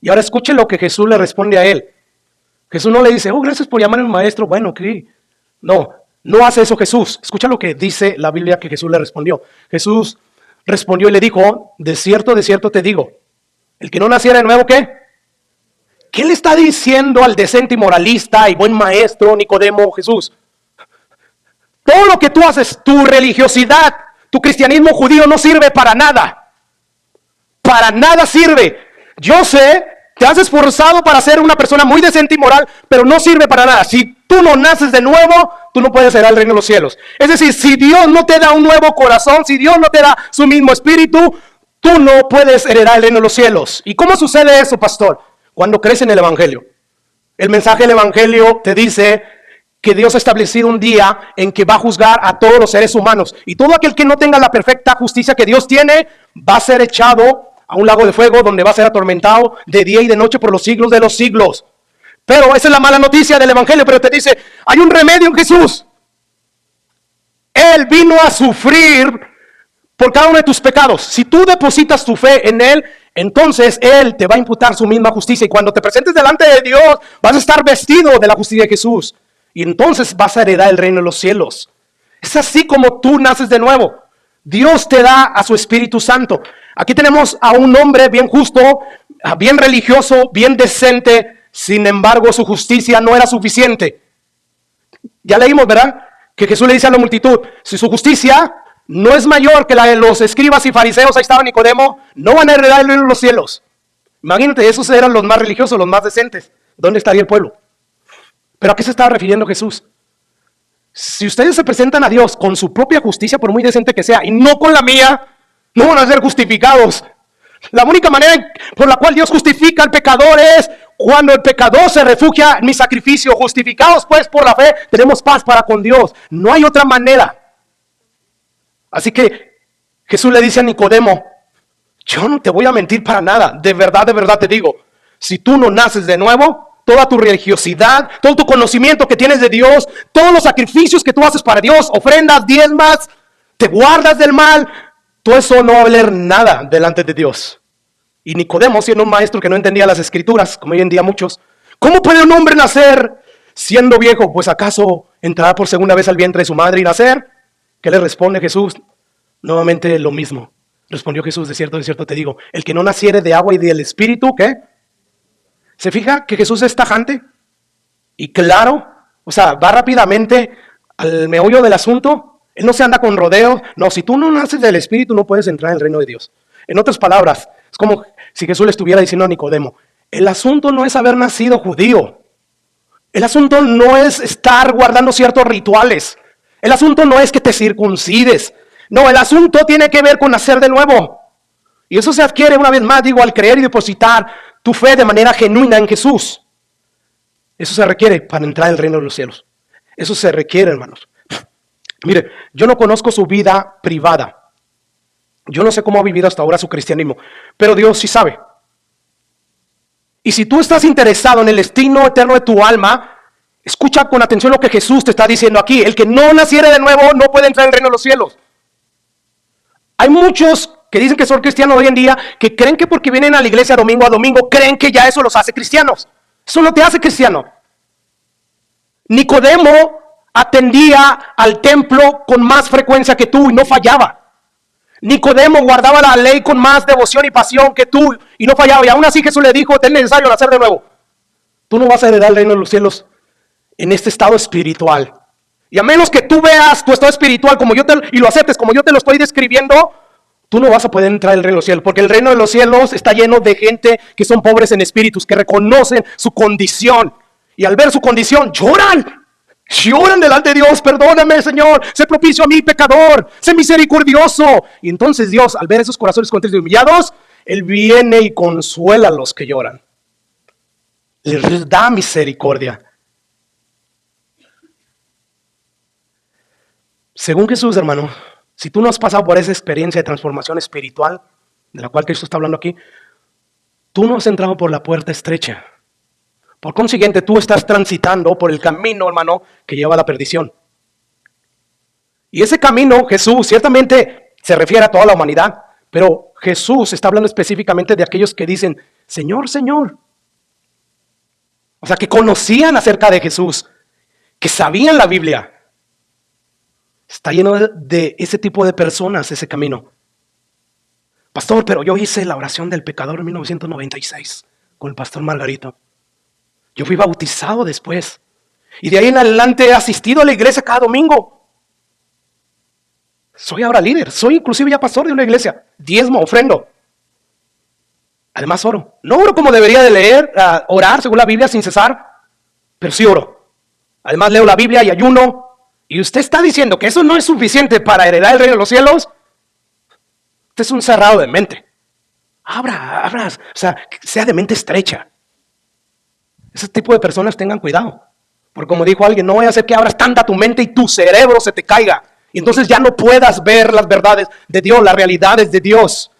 Y ahora escuche lo que Jesús le responde a él. Jesús no le dice, oh, gracias por llamarme maestro. Bueno, ¿qué? No hace eso Jesús. Escucha lo que dice la Biblia que Jesús le respondió. Jesús respondió y le dijo, de cierto te digo, el que no naciera de nuevo, ¿qué? ¿Qué le está diciendo al decente y moralista y buen maestro Nicodemo Jesús? Todo lo que tú haces, tu religiosidad, tu cristianismo judío no sirve para nada. Para nada sirve. Yo sé, te has esforzado para ser una persona muy decente y moral, pero no sirve para nada. Si tú no naces de nuevo, tú no puedes heredar el reino de los cielos. Es decir, si Dios no te da un nuevo corazón, si Dios no te da su mismo espíritu, tú no puedes heredar el reino de los cielos. ¿Y cómo sucede eso, pastor? Cuando crees en el Evangelio. El mensaje del Evangelio te dice que Dios ha establecido un día en que va a juzgar a todos los seres humanos. Y todo aquel que no tenga la perfecta justicia que Dios tiene, va a ser echado a un lago de fuego donde va a ser atormentado de día y de noche por los siglos de los siglos. Pero esa es la mala noticia del Evangelio, pero te dice, hay un remedio en Jesús. Él vino a sufrir por cada uno de tus pecados. Si tú depositas tu fe en Él, entonces Él te va a imputar su misma justicia. Y cuando te presentes delante de Dios, vas a estar vestido de la justicia de Jesús. Y entonces vas a heredar el reino de los cielos. Es así como tú naces de nuevo. Dios te da a su Espíritu Santo. Aquí tenemos a un hombre bien justo, bien religioso, bien decente. Sin embargo, su justicia no era suficiente. Ya leímos, ¿verdad? Que Jesús le dice a la multitud, si su justicia no es mayor que la de los escribas y fariseos, ahí estaba Nicodemo, no van a heredar el reino de los cielos. Imagínate, esos eran los más religiosos, los más decentes. ¿Dónde estaría el pueblo? ¿Pero a qué se estaba refiriendo Jesús? Si ustedes se presentan a Dios con su propia justicia, por muy decente que sea, y no con la mía, no van a ser justificados. La única manera por la cual Dios justifica al pecador es cuando el pecador se refugia en mi sacrificio. Justificados pues por la fe, tenemos paz para con Dios. No hay otra manera. Así que Jesús le dice a Nicodemo, yo no te voy a mentir para nada, de verdad te digo, si tú no naces de nuevo, toda tu religiosidad, todo tu conocimiento que tienes de Dios, todos los sacrificios que tú haces para Dios, ofrendas, diezmas, te guardas del mal, todo eso no va a valer nada delante de Dios. Y Nicodemo, siendo un maestro que no entendía las escrituras, como hoy en día muchos, ¿cómo puede un hombre nacer siendo viejo? Pues ¿acaso entrará por segunda vez al vientre de su madre y nacer? ¿Qué le responde Jesús? Nuevamente lo mismo. Respondió Jesús, de cierto te digo, el que no naciere de agua y del Espíritu, ¿qué? ¿Se fija que Jesús es tajante y claro? O sea, va rápidamente al meollo del asunto. Él no se anda con rodeos. No, si tú no naces del Espíritu no puedes entrar en el reino de Dios. En otras palabras, es como si Jesús le estuviera diciendo a Nicodemo, el asunto no es haber nacido judío. El asunto no es estar guardando ciertos rituales. El asunto no es que te circuncides. No, el asunto tiene que ver con nacer de nuevo. Y eso se adquiere una vez más, digo, al creer y depositar tu fe de manera genuina en Jesús. Eso se requiere para entrar al reino de los cielos. Eso se requiere, hermanos. Mire, yo no conozco su vida privada. Yo no sé cómo ha vivido hasta ahora su cristianismo, pero Dios sí sabe. Y si tú estás interesado en el destino eterno de tu alma, escucha con atención lo que Jesús te está diciendo aquí. El que no naciere de nuevo no puede entrar en el reino de los cielos. Hay muchos que dicen que son cristianos hoy en día, que creen que porque vienen a la iglesia domingo a domingo, creen que ya eso los hace cristianos. Eso no te hace cristiano. Nicodemo atendía al templo con más frecuencia que tú y no fallaba. Nicodemo guardaba la ley con más devoción y pasión que tú y no fallaba. Y aún así Jesús le dijo, es necesario nacer de nuevo. Tú no vas a heredar el reino de los cielos en este estado espiritual. Y a menos que tú veas tu estado espiritual y lo aceptes como yo te lo estoy describiendo, tú no vas a poder entrar al reino de los cielos. Porque el reino de los cielos está lleno de gente que son pobres en espíritus, que reconocen su condición. Y al ver su condición, lloran. Lloran delante de Dios, perdóname Señor, sé propicio a mí pecador, sé misericordioso. Y entonces Dios, al ver esos corazones contritos y humillados, Él viene y consuela a los que lloran. Les da misericordia. Según Jesús, hermano, si tú no has pasado por esa experiencia de transformación espiritual, de la cual Cristo está hablando aquí, tú no has entrado por la puerta estrecha. Por consiguiente, tú estás transitando por el camino, hermano, que lleva a la perdición. Y ese camino, Jesús, ciertamente se refiere a toda la humanidad, pero Jesús está hablando específicamente de aquellos que dicen, Señor, Señor. O sea, que conocían acerca de Jesús, que sabían la Biblia. Está lleno de ese tipo de personas, ese camino. Pastor, pero yo hice la oración del pecador en 1996 con el pastor Margarito. Yo fui bautizado después. Y de ahí en adelante he asistido a la iglesia cada domingo. Soy ahora líder. Soy inclusive ya pastor de una iglesia. Diezmo, ofrendo. Además oro. No oro como debería de orar según la Biblia sin cesar. Pero sí oro. Además leo la Biblia y ayuno. Y usted está diciendo que eso no es suficiente para heredar el reino de los cielos. Usted es un cerrado de mente. Abra, o sea, que sea de mente estrecha. Ese tipo de personas tengan cuidado. Porque como dijo alguien, no voy a hacer que abras tanta tu mente y tu cerebro se te caiga. Y entonces ya no puedas ver las verdades de Dios, las realidades de Dios.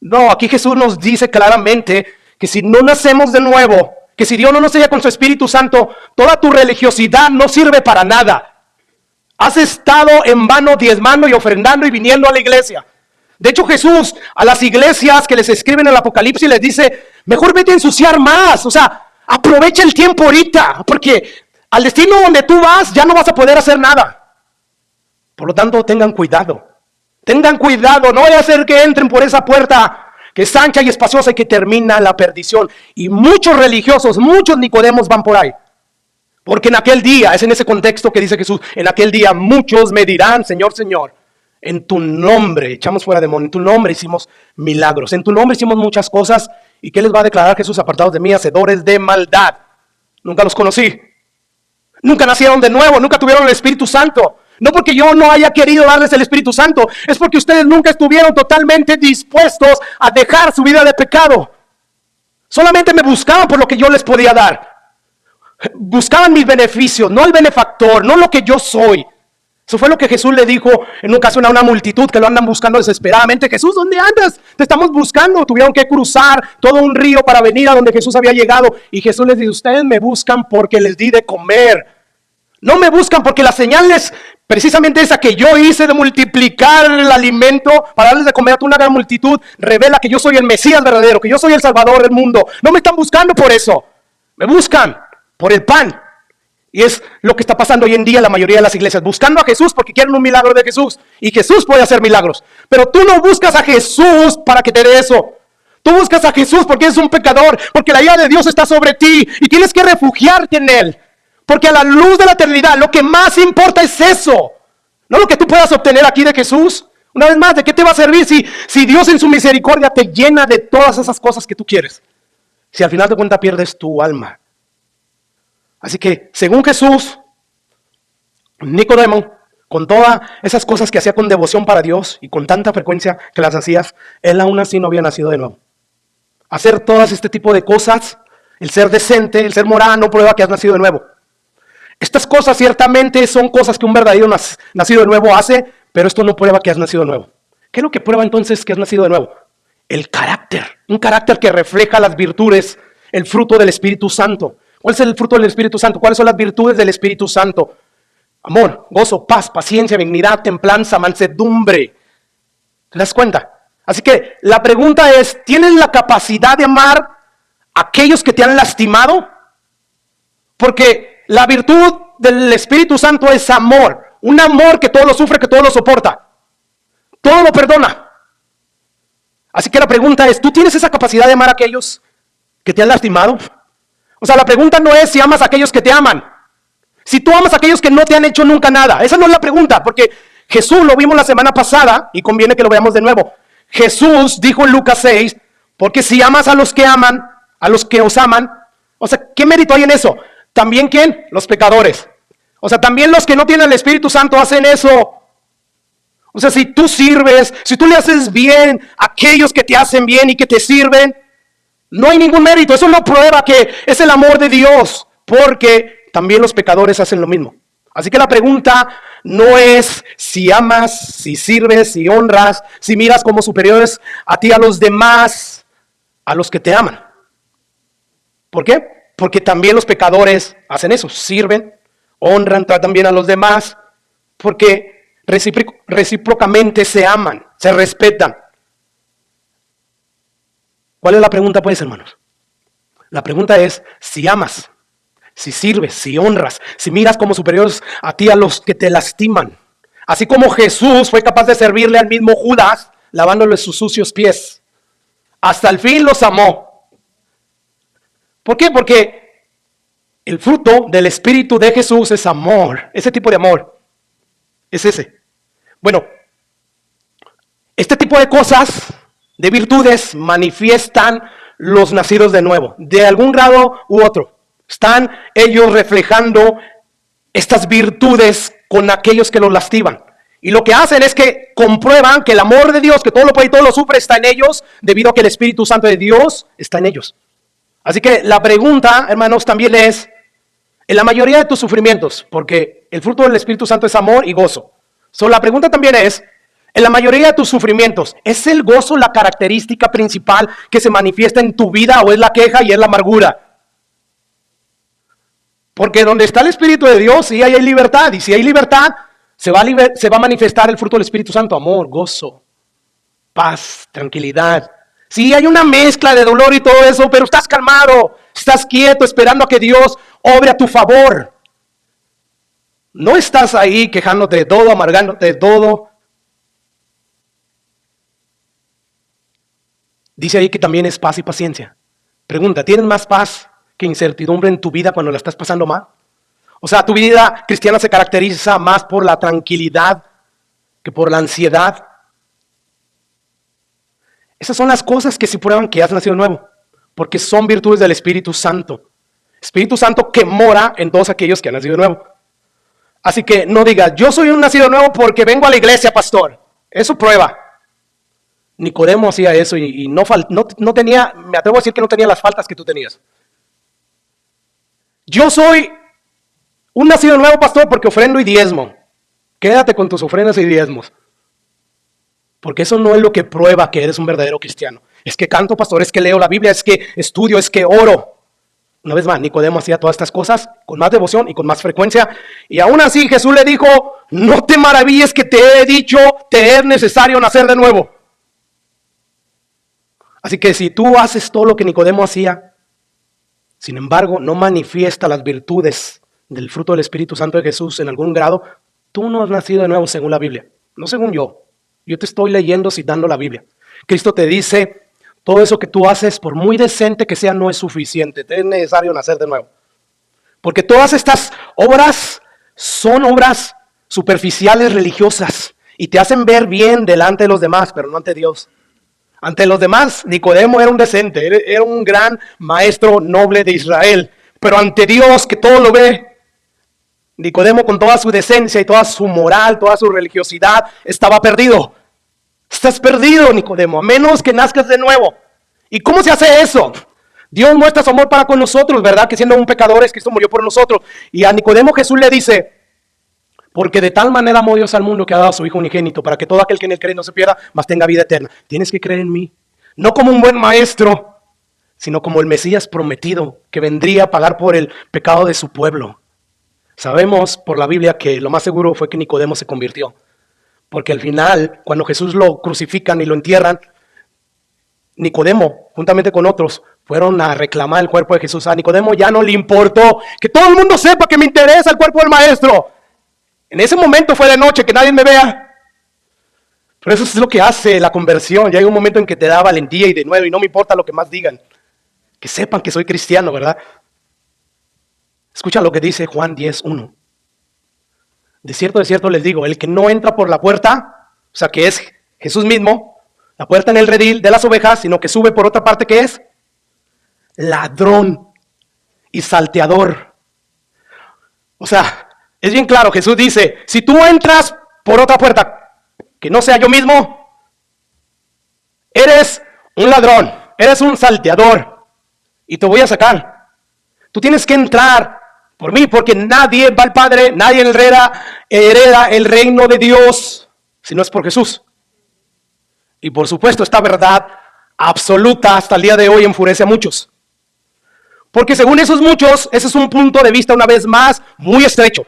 No, aquí Jesús nos dice claramente que si no nacemos de nuevo, que si Dios no nos sella con su Espíritu Santo, toda tu religiosidad no sirve para nada. Has estado en vano diezmando y ofrendando y viniendo a la iglesia. De hecho, Jesús a las iglesias que les escriben el Apocalipsis les dice, mejor vete a ensuciar más. O sea, aprovecha el tiempo ahorita, porque al destino donde tú vas ya no vas a poder hacer nada. Por lo tanto, tengan cuidado. Tengan cuidado, no vaya a ser que entren por esa puerta que es ancha y espaciosa y que termina la perdición. Y muchos religiosos, muchos Nicodemos van por ahí. Porque en aquel día, es en ese contexto que dice Jesús, en aquel día muchos me dirán, Señor, Señor, en tu nombre echamos fuera demonios, en tu nombre hicimos milagros, en tu nombre hicimos muchas cosas. ¿Y qué les va a declarar Jesús? Apartados de mí, hacedores de maldad. Nunca los conocí. Nunca nacieron de nuevo, nunca tuvieron el Espíritu Santo. No porque yo no haya querido darles el Espíritu Santo, es porque ustedes nunca estuvieron totalmente dispuestos a dejar su vida de pecado. Solamente me buscaban por lo que yo les podía dar. Buscaban mis beneficios, no el benefactor, no lo que yo soy. Eso fue lo que Jesús le dijo en una ocasión a una multitud que lo andan buscando desesperadamente. Jesús, ¿dónde andas? Te estamos buscando. Tuvieron que cruzar todo un río para venir a donde Jesús había llegado. Y Jesús les dice, ustedes me buscan porque les di de comer. No me buscan porque las señales Precisamente esa que yo hice de multiplicar el alimento para darles de comer a una gran multitud, revela que yo soy el Mesías verdadero, que yo soy el Salvador del mundo. No me están buscando por eso, me buscan por el pan. Y es lo que está pasando hoy en día en la mayoría de las iglesias, buscando a Jesús porque quieren un milagro de Jesús. Y Jesús puede hacer milagros, pero tú no buscas a Jesús para que te dé eso. Tú buscas a Jesús porque eres un pecador, porque la ira de Dios está sobre ti y tienes que refugiarte en Él. Porque a la luz de la eternidad lo que más importa es eso. No lo que tú puedas obtener aquí de Jesús. Una vez más, ¿de qué te va a servir si Dios en su misericordia te llena de todas esas cosas que tú quieres? Si al final de cuentas pierdes tu alma. Así que, según Jesús, Nicodemo, con todas esas cosas que hacía con devoción para Dios y con tanta frecuencia que las hacías, él aún así no había nacido de nuevo. Hacer todas este tipo de cosas, el ser decente, el ser moral, no prueba que has nacido de nuevo. Estas cosas ciertamente son cosas que un verdadero nacido de nuevo hace, pero esto no prueba que has nacido de nuevo. ¿Qué es lo que prueba entonces que has nacido de nuevo? El carácter, un carácter que refleja las virtudes, el fruto del Espíritu Santo. ¿Cuál es el fruto del Espíritu Santo? ¿Cuáles son las virtudes del Espíritu Santo? Amor, gozo, paz, paciencia, benignidad, templanza, mansedumbre. ¿Te das cuenta? Así que la pregunta es, ¿tienes la capacidad de amar a aquellos que te han lastimado? Porque la virtud del Espíritu Santo es amor. Un amor que todo lo sufre, que todo lo soporta. Todo lo perdona. Así que la pregunta es, ¿tú tienes esa capacidad de amar a aquellos que te han lastimado? O sea, la pregunta no es si amas a aquellos que te aman. Si tú amas a aquellos que no te han hecho nunca nada. Esa no es la pregunta, porque Jesús lo vimos la semana pasada y conviene que lo veamos de nuevo. Jesús dijo en Lucas 6, porque si amas a los que aman, a los que os aman, o sea, ¿qué mérito hay en eso? ¿También quién? Los pecadores. O sea, también los que no tienen el Espíritu Santo hacen eso. O sea, si tú sirves, si tú le haces bien a aquellos que te hacen bien y que te sirven, no hay ningún mérito. Eso no prueba que es el amor de Dios, porque también los pecadores hacen lo mismo. Así que la pregunta no es si amas, si sirves, si honras, si miras como superiores a ti a los demás, a los que te aman. ¿Por qué? Porque también los pecadores hacen eso, sirven, honran, tratan bien a los demás, porque recíprocamente se aman, se respetan. ¿Cuál es la pregunta, pues, hermanos? La pregunta es si amas, si sirves, si honras, si miras como superiores a ti a los que te lastiman. Así como Jesús fue capaz de servirle al mismo Judas, lavándole sus sucios pies. Hasta el fin los amó. ¿Por qué? Porque el fruto del Espíritu de Jesús es amor. Ese tipo de amor es ese. Bueno, este tipo de cosas, de virtudes, manifiestan los nacidos de nuevo, de algún grado u otro. Están ellos reflejando estas virtudes con aquellos que los lastiman. Y lo que hacen es que comprueban que el amor de Dios, que todo lo puede y todo lo sufre, está en ellos, debido a que el Espíritu Santo de Dios está en ellos. Así que la pregunta, hermanos, también es, en la mayoría de tus sufrimientos, porque el fruto del Espíritu Santo es amor y gozo. La pregunta también es, en la mayoría de tus sufrimientos, ¿es el gozo la característica principal que se manifiesta en tu vida o es la queja y es la amargura? Porque donde está el Espíritu de Dios, sí hay libertad. Y si hay libertad, se va a manifestar el fruto del Espíritu Santo. Amor, gozo, paz, tranquilidad. Sí, hay una mezcla de dolor y todo eso, pero estás calmado, estás quieto, esperando a que Dios obre a tu favor. No estás ahí quejándote de todo, amargándote de todo. Dice ahí que también es paz y paciencia. Pregunta, ¿tienes más paz que incertidumbre en tu vida cuando la estás pasando mal? O sea, tu vida cristiana se caracteriza más por la tranquilidad que por la ansiedad. Esas son las cosas que sí prueban que has nacido nuevo, porque son virtudes del Espíritu Santo. Espíritu Santo que mora en todos aquellos que han nacido nuevo. Así que no digas, yo soy un nacido nuevo porque vengo a la iglesia, pastor. Eso prueba. Nicodemo hacía eso y no tenía, me atrevo a decir que no tenía las faltas que tú tenías. Yo soy un nacido nuevo, pastor, porque ofrendo y diezmo. Quédate con tus ofrendas y diezmos. Porque eso no es lo que prueba que eres un verdadero cristiano. Es que canto, pastor, es que leo la Biblia, es que estudio, es que oro. Una vez más, Nicodemo hacía todas estas cosas con más devoción y con más frecuencia. Y aún así Jesús le dijo, no te maravilles que te he dicho, te es necesario nacer de nuevo. Así que si tú haces todo lo que Nicodemo hacía, sin embargo no manifiesta las virtudes del fruto del Espíritu Santo de Jesús en algún grado, tú no has nacido de nuevo según la Biblia. No según yo. Yo te estoy leyendo, citando la Biblia. Cristo te dice, todo eso que tú haces, por muy decente que sea, no es suficiente. Te es necesario nacer de nuevo. Porque todas estas obras son obras superficiales religiosas y te hacen ver bien delante de los demás, pero no ante Dios. Ante los demás, Nicodemo era un decente, era un gran maestro noble de Israel. Pero ante Dios, que todo lo ve, Nicodemo con toda su decencia y toda su moral, toda su religiosidad, estaba perdido. Estás perdido, Nicodemo, a menos que nazcas de nuevo. ¿Y cómo se hace eso? Dios muestra su amor para con nosotros, ¿verdad? Que siendo un pecador, Cristo murió por nosotros. Y a Nicodemo Jesús le dice, porque de tal manera amó Dios al mundo que ha dado a su Hijo unigénito, para que todo aquel que en él cree no se pierda, mas tenga vida eterna. Tienes que creer en mí, no como un buen maestro, sino como el Mesías prometido, que vendría a pagar por el pecado de su pueblo. Sabemos por la Biblia que lo más seguro fue que Nicodemo se convirtió. Porque al final, cuando Jesús lo crucifican y lo entierran, Nicodemo, juntamente con otros, fueron a reclamar el cuerpo de Jesús. A Nicodemo ya no le importó que todo el mundo sepa que me interesa el cuerpo del maestro. En ese momento fue de noche, que nadie me vea. Pero eso es lo que hace la conversión. Ya hay un momento en que te da valentía y de nuevo, y no me importa lo que más digan. Que sepan que soy cristiano, ¿verdad? Escucha lo que dice Juan 10:1. De cierto les digo, el que no entra por la puerta, o sea que es Jesús mismo, la puerta en el redil de las ovejas, sino que sube por otra parte que es ladrón y salteador. O sea, es bien claro, Jesús dice, si tú entras por otra puerta, que no sea yo mismo, eres un ladrón, eres un salteador y te voy a sacar. Tú tienes que entrar por mí, porque nadie va al Padre, nadie hereda el reino de Dios, si no es por Jesús. Y por supuesto, esta verdad absoluta hasta el día de hoy enfurece a muchos. Porque según esos muchos, ese es un punto de vista una vez más muy estrecho.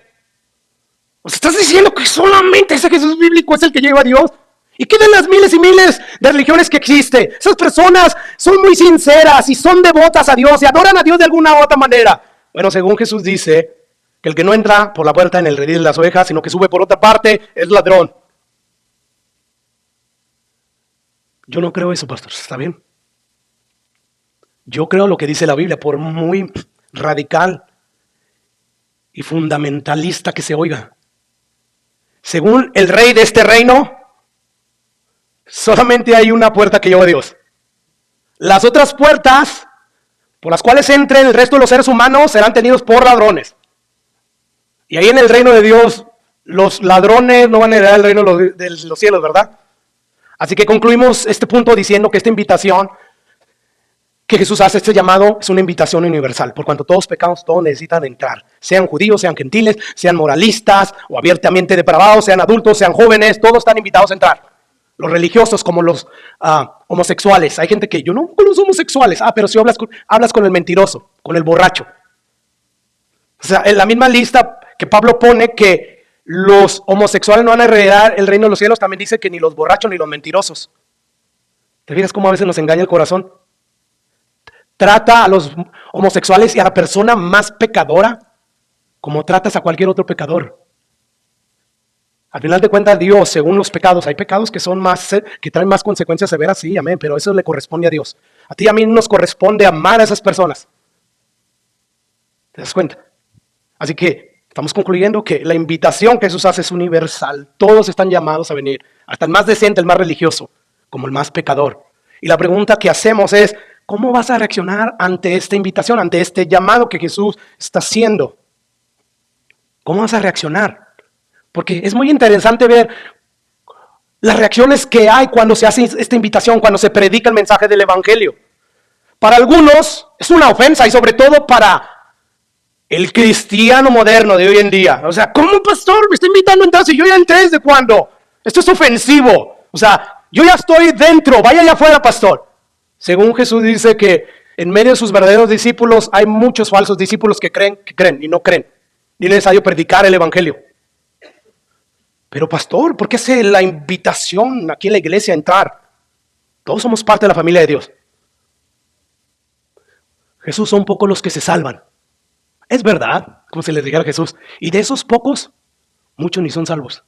O sea, estás diciendo que solamente ese Jesús bíblico es el que lleva a Dios. ¿Y qué de las miles y miles de religiones que existen? Esas personas son muy sinceras y son devotas a Dios y adoran a Dios de alguna u otra manera. Bueno, según Jesús dice, que el que no entra por la puerta en el redil de las ovejas, sino que sube por otra parte, es ladrón. Yo no creo eso, pastor, ¿está bien? Yo creo lo que dice la Biblia, por muy radical y fundamentalista que se oiga. Según el rey de este reino, solamente hay una puerta que lleva a Dios. Las otras puertas por las cuales entren el resto de los seres humanos serán tenidos por ladrones. Y ahí en el reino de Dios, los ladrones no van a heredar el reino de los cielos, ¿verdad? Así que concluimos este punto diciendo que esta invitación que Jesús hace, este llamado, es una invitación universal. Por cuanto todos pecamos, todos necesitan entrar. Sean judíos, sean gentiles, sean moralistas o abiertamente depravados, sean adultos, sean jóvenes, todos están invitados a entrar. Los religiosos como los homosexuales. Hay gente que, yo no con los homosexuales. Pero si hablas con el mentiroso, con el borracho. O sea, en la misma lista que Pablo pone que los homosexuales no van a heredar el reino de los cielos, también dice que ni los borrachos ni los mentirosos. ¿Te fijas cómo a veces nos engaña el corazón? Trata a los homosexuales y a la persona más pecadora como tratas a cualquier otro pecador. Al final de cuentas, Dios, según los pecados, hay pecados que son que traen más consecuencias severas, sí, amén, pero eso le corresponde a Dios. A ti y a mí nos corresponde amar a esas personas. ¿Te das cuenta? Así que estamos concluyendo que la invitación que Jesús hace es universal. Todos están llamados a venir, hasta el más decente, el más religioso, como el más pecador. Y la pregunta que hacemos es, ¿cómo vas a reaccionar ante esta invitación, ante este llamado que Jesús está haciendo? ¿Cómo vas a reaccionar? Porque es muy interesante ver las reacciones que hay cuando se hace esta invitación, cuando se predica el mensaje del Evangelio. Para algunos es una ofensa y sobre todo para el cristiano moderno de hoy en día. O sea, ¿cómo, pastor? Me está invitando a entrar si yo ya entré desde cuándo. Esto es ofensivo. O sea, yo ya estoy dentro, vaya allá afuera, pastor. Según Jesús dice que En medio de sus verdaderos discípulos hay muchos falsos discípulos que creen y no creen. Y es necesario predicar el evangelio. Pero pastor, ¿por qué hace la invitación aquí en la iglesia a entrar? Todos somos parte de la familia de Dios. Jesús, son pocos los que se salvan. Es verdad, como se les dijera a Jesús. Y de esos pocos, muchos ni son salvos.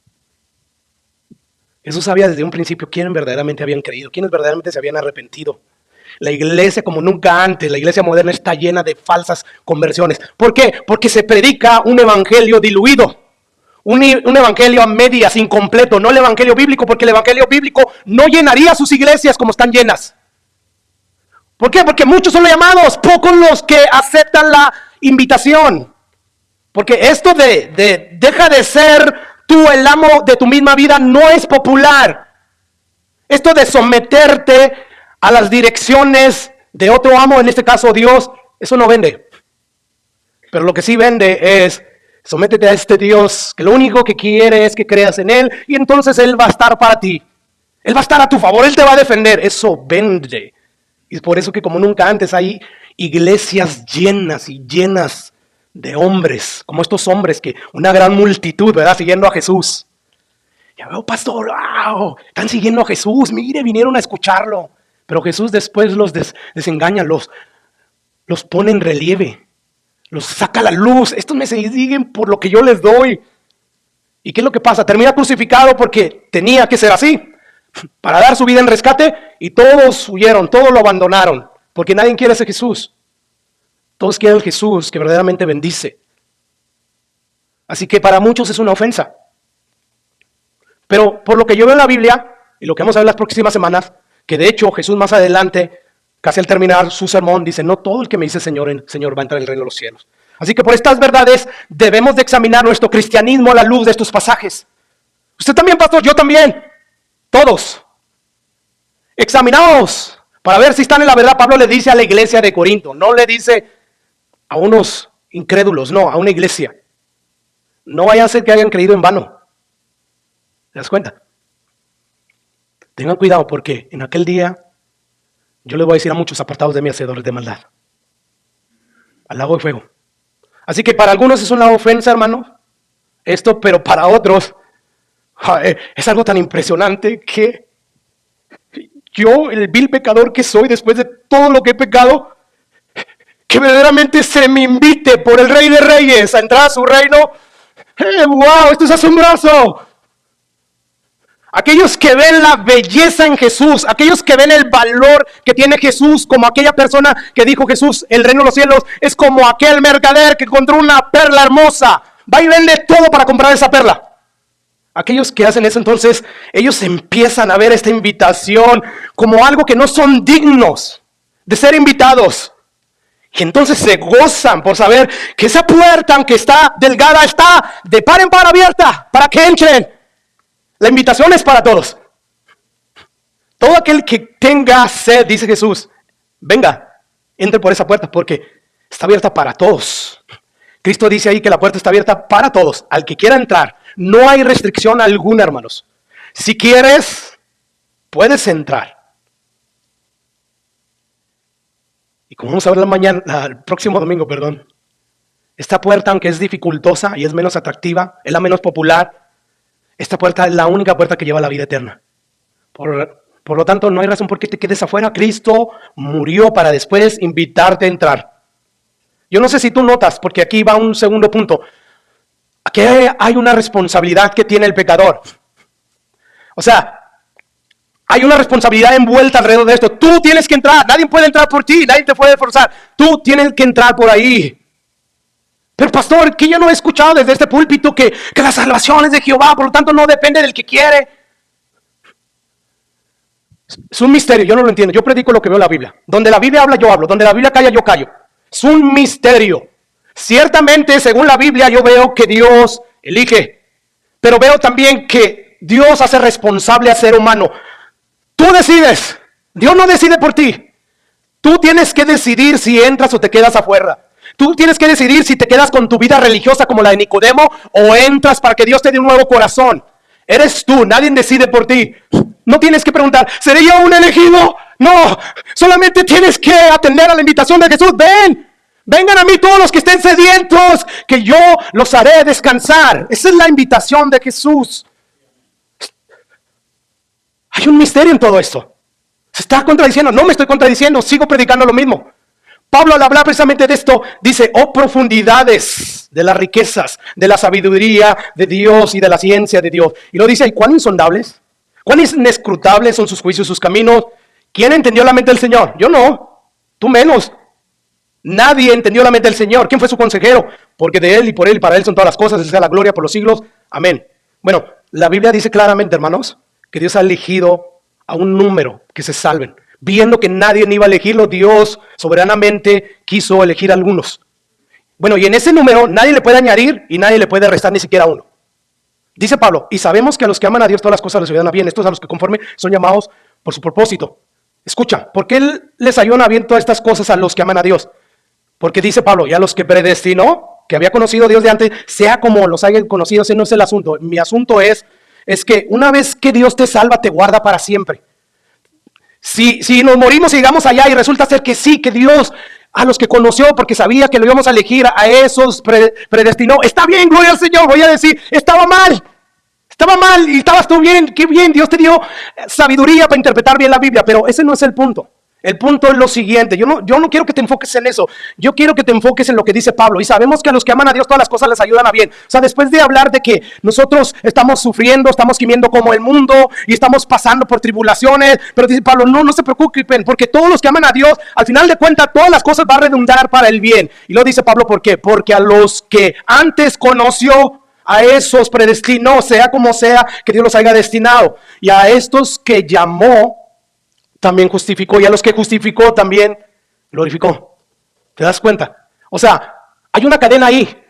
Jesús sabía desde un principio quiénes verdaderamente habían creído, quiénes verdaderamente se habían arrepentido. La iglesia, como nunca antes, la iglesia moderna está llena de falsas conversiones. ¿Por qué? Porque se predica un evangelio diluido. Un evangelio a medias, incompleto, no el evangelio bíblico, porque el evangelio bíblico no llenaría sus iglesias como están llenas. ¿Por qué? Porque muchos son los llamados, pocos los que aceptan la invitación. Porque esto de deja de ser tú el amo de tu misma vida no es popular. Esto de someterte a las direcciones de otro amo, en este caso Dios, eso no vende. Pero lo que sí vende es: sométete a este Dios que lo único que quiere es que creas en Él, y entonces Él va a estar para ti. Él va a estar a tu favor, Él te va a defender. Eso vende. Y es por eso que como nunca antes hay iglesias llenas y llenas de hombres, como estos hombres, que una gran multitud, ¿verdad?, siguiendo a Jesús. Ya veo, pastor, wow, están siguiendo a Jesús, mire, vinieron a escucharlo. Pero Jesús después los desengaña, los pone en relieve, los saca a la luz. Estos me siguen por lo que yo les doy. ¿Y qué es lo que pasa? Termina crucificado porque tenía que ser así, para dar su vida en rescate, y todos huyeron, todos lo abandonaron, porque nadie quiere ese Jesús. Todos quieren el Jesús que verdaderamente bendice. Así que para muchos es una ofensa. Pero por lo que yo veo en la Biblia, y lo que vamos a ver las próximas semanas, que de hecho Jesús más adelante, casi al terminar su sermón, dice: no todo el que me dice Señor, Señor va a entrar en el reino de los cielos. Así que por estas verdades debemos de examinar nuestro cristianismo a la luz de estos pasajes. Usted también, pastor, yo también. Todos. Examinamos para ver si están en la verdad. Pablo le dice a la iglesia de Corinto, no le dice a unos incrédulos, no, a una iglesia. No vayan a ser que hayan creído en vano. ¿Te das cuenta? Tengan cuidado, porque en aquel día yo les voy a decir a muchos: apartados de mí, hacedores de maldad, al lago de fuego. Así que para algunos es una ofensa, hermano, esto, pero para otros es algo tan impresionante que yo, el vil pecador que soy, después de todo lo que he pecado, que verdaderamente se me invite por el Rey de Reyes a entrar a su reino. ¡Wow! Esto es asombroso. Aquellos que ven la belleza en Jesús, aquellos que ven el valor que tiene Jesús, como aquella persona que dijo Jesús: el reino de los cielos es como aquel mercader que encontró una perla hermosa, va y vende todo para comprar esa perla. Aquellos que hacen eso, entonces ellos empiezan a ver esta invitación como algo que no son dignos de ser invitados. Y entonces se gozan por saber que esa puerta, aunque está delgada, está de par en par abierta para que entren. La invitación es para todos. Todo aquel que tenga sed, dice Jesús, venga, entre por esa puerta, porque está abierta para todos. Cristo dice ahí que la puerta está abierta para todos, al que quiera entrar. No hay restricción alguna, hermanos. Si quieres, puedes entrar. Y como vamos a ver el próximo domingo, esta puerta, aunque es dificultosa y es menos atractiva, es la menos popular, esta puerta es la única puerta que lleva a la vida eterna. Por lo tanto, no hay razón por qué te quedes afuera. Cristo murió para después invitarte a entrar. Yo no sé si tú notas, porque aquí va un segundo punto. Aquí hay una responsabilidad que tiene el pecador. O sea, hay una responsabilidad envuelta alrededor de esto. Tú tienes que entrar. Nadie puede entrar por ti. Nadie te puede forzar. Tú tienes que entrar por ahí. Pero pastor, que yo no he escuchado desde este púlpito que la salvación es de Jehová, por lo tanto no depende del que quiere. Es un misterio, yo no lo entiendo. Yo predico lo que veo en la Biblia. Donde la Biblia habla, yo hablo. Donde la Biblia calla, yo callo. Es un misterio. Ciertamente, según la Biblia, yo veo que Dios elige. Pero veo también que Dios hace responsable al ser humano. Tú decides. Dios no decide por ti. Tú tienes que decidir si entras o te quedas afuera. Tú tienes que decidir si te quedas con tu vida religiosa como la de Nicodemo o entras para que Dios te dé un nuevo corazón. Eres tú, nadie decide por ti. No tienes que preguntar, ¿seré yo un elegido? no, solamente tienes que atender a la invitación de Jesús. Vengan a mí todos los que estén sedientos, que yo los haré descansar. Esa es la invitación de Jesús. Hay un misterio en todo esto. Se está contradiciendo. No me estoy contradiciendo, sigo predicando lo mismo. Pablo, al hablar precisamente de esto, dice, oh profundidades de las riquezas, de la sabiduría de Dios y de la ciencia de Dios. Y lo dice, ¿y cuán insondables? ¿Cuán inescrutables son sus juicios, sus caminos? ¿Quién entendió la mente del Señor? Yo no, tú menos. Nadie entendió la mente del Señor. ¿Quién fue su consejero? Porque de Él y por Él y para Él son todas las cosas. Él sea la gloria por los siglos. Amén. Bueno, la Biblia dice claramente, hermanos, que Dios ha elegido a un número que se salven. Viendo que nadie iba a elegirlo, Dios soberanamente quiso elegir a algunos. Bueno, y en ese número nadie le puede añadir y nadie le puede restar ni siquiera uno. Dice Pablo, y sabemos que a los que aman a Dios todas las cosas les ayudan a bien. Estos a los que conforme son llamados por su propósito. Escucha, ¿por qué Él les ayuda a bien todas estas cosas a los que aman a Dios? Porque dice Pablo, y a los que predestinó, que había conocido a Dios de antes, sea como los hayan conocido, ese no es el asunto. Mi asunto es que una vez que Dios te salva, te guarda para siempre. Si nos morimos y llegamos allá y resulta ser que sí, que Dios a los que conoció porque sabía que lo íbamos a elegir, a esos predestinó, está bien, gloria al Señor, voy a decir, estaba mal y estabas tú bien, qué bien, Dios te dio sabiduría para interpretar bien la Biblia, pero ese no es el punto. El punto es lo siguiente, yo no quiero que te enfoques en eso, yo quiero que te enfoques en lo que dice Pablo. Y sabemos que a los que aman a Dios todas las cosas les ayudan a bien. O sea, después de hablar de que nosotros estamos sufriendo, estamos gimiendo como el mundo y estamos pasando por tribulaciones, pero dice Pablo, no se preocupen, porque todos los que aman a Dios, al final de cuentas, todas las cosas van a redundar para el bien. Y lo dice Pablo, ¿por qué? Porque a los que antes conoció, a esos predestinó, sea como sea que Dios los haya destinado. Y a estos que llamó, también justificó, y a los que justificó también glorificó. ¿Te das cuenta? O sea, hay una cadena ahí.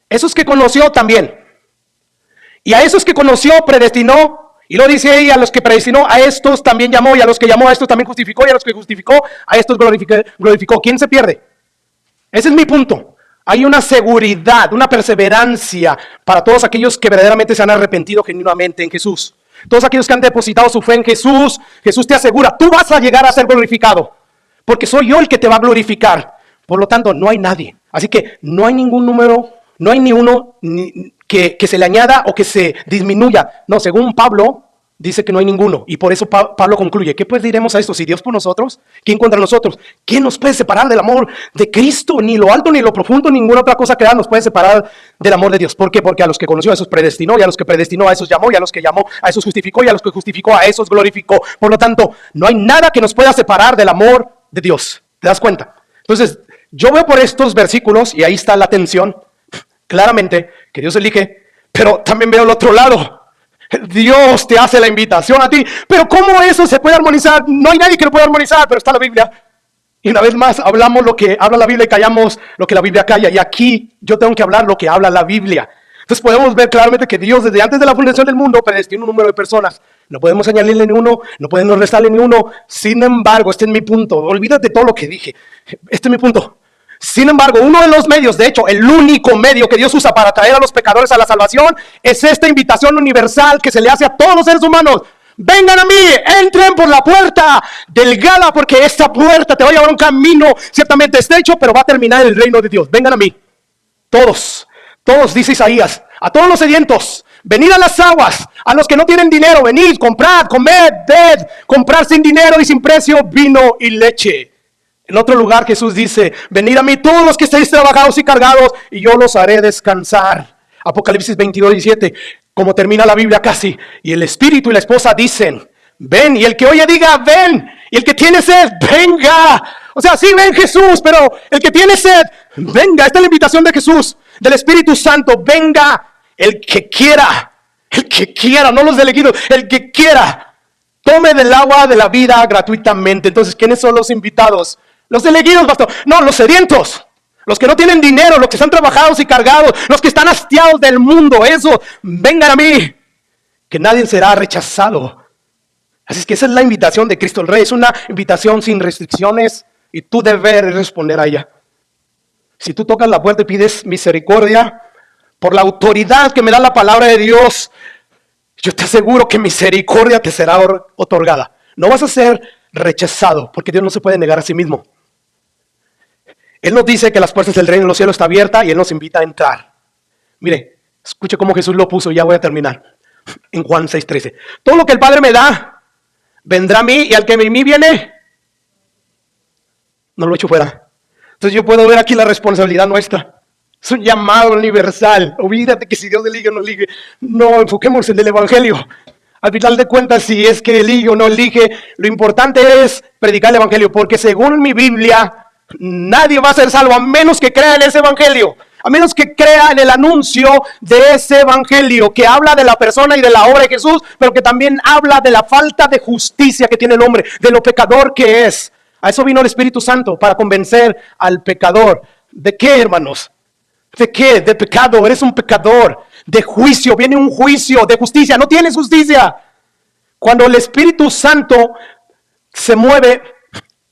Esos que conoció también. Y a esos que conoció predestinó, y lo dice ahí, a los que predestinó, a estos también llamó, y a los que llamó a estos también justificó, y a los que justificó, a estos glorificó. ¿Quién se pierde? Ese es mi punto. Hay una seguridad, una perseverancia para todos aquellos que verdaderamente se han arrepentido genuinamente en Jesús. Todos aquellos que han depositado su fe en Jesús, Jesús te asegura, tú vas a llegar a ser glorificado, porque soy yo el que te va a glorificar. Por lo tanto, no hay nadie. Así que no hay ningún número, no hay ni uno que se le añada o que se disminuya. No, según Pablo, dice que no hay ninguno. Y por eso Pablo concluye, ¿qué pues diremos a esto? Si Dios por nosotros, ¿quién contra nosotros? ¿Quién nos puede separar del amor de Cristo? Ni lo alto, ni lo profundo, ninguna otra cosa creada nos puede separar del amor de Dios. ¿Por qué? Porque a los que conoció, a esos predestinó, y a los que predestinó, a esos llamó, y a los que llamó, a esos justificó, y a los que justificó, a esos glorificó. Por lo tanto, no hay nada que nos pueda separar del amor de Dios. ¿Te das cuenta? Entonces, yo veo por estos versículos, y ahí está la tensión, claramente, que Dios elige, pero también veo el otro lado. Dios te hace la invitación a ti, pero ¿cómo eso se puede armonizar? No hay nadie que lo pueda armonizar, pero está la Biblia. Y una vez más, hablamos lo que habla la Biblia y callamos lo que la Biblia calla. Y aquí yo tengo que hablar lo que habla la Biblia. Entonces podemos ver claramente que Dios desde antes de la fundación del mundo predestinó un número de personas. No podemos añadirle ni uno, no podemos restarle ni uno. Sin embargo, este es mi punto. Olvídate de todo lo que dije. Este es mi punto. Sin embargo, uno de los medios, de hecho, el único medio que Dios usa para traer a los pecadores a la salvación es esta invitación universal que se le hace a todos los seres humanos. Vengan a mí, entren por la puerta delgada, porque esta puerta te va a llevar a un camino ciertamente estrecho, pero va a terminar en el reino de Dios. Vengan a mí, todos, dice Isaías, a todos los sedientos, venid a las aguas, a los que no tienen dinero, venid, comprad, comed, ved, comprar sin dinero y sin precio vino y leche. En otro lugar Jesús dice, venid a mí todos los que estéis trabajados y cargados, y yo los haré descansar. Apocalipsis 22:17, como termina la Biblia casi, y el espíritu y la esposa dicen, ven, y el que oye diga, ven, y el que tiene sed, venga. O sea, sí, ven Jesús, pero el que tiene sed, venga. Esta es la invitación de Jesús, del Espíritu Santo, venga el que quiera, no los elegidos, el que quiera, tome del agua de la vida gratuitamente. Entonces, ¿quiénes son los invitados? Los elegidos, pastor. No, los sedientos. Los que no tienen dinero, los que están trabajados y cargados, los que están hastiados del mundo, eso, vengan a mí, que nadie será rechazado. Así es que esa es la invitación de Cristo el Rey, es una invitación sin restricciones y tu deber es responder a ella. Si tú tocas la puerta y pides misericordia, por la autoridad que me da la palabra de Dios, yo te aseguro que misericordia te será otorgada. No vas a ser rechazado, porque Dios no se puede negar a sí mismo. Él nos dice que las puertas del reino de los cielos están abiertas y Él nos invita a entrar. Mire, escuche cómo Jesús lo puso, ya voy a terminar. En Juan 6:13. Todo lo que el Padre me da, vendrá a mí, y al que de mí viene, no lo echo fuera. Entonces yo puedo ver aquí la responsabilidad nuestra. Es un llamado universal. Olvídate que si Dios elige o no elige. No, enfoquémonos en el Evangelio. Al final de cuentas, si es que elige o no elige, lo importante es predicar el Evangelio. Porque según mi Biblia, nadie va a ser salvo a menos que crea en ese Evangelio. A menos que crea en el anuncio de ese Evangelio que habla de la persona y de la obra de Jesús, pero que también habla de la falta de justicia que tiene el hombre, de lo pecador que es. A eso vino el Espíritu Santo, para convencer al pecador. ¿De qué, hermanos? ¿De qué? De pecado. Eres un pecador. De juicio. Viene un juicio. De justicia. No tienes justicia. Cuando el Espíritu Santo se mueve,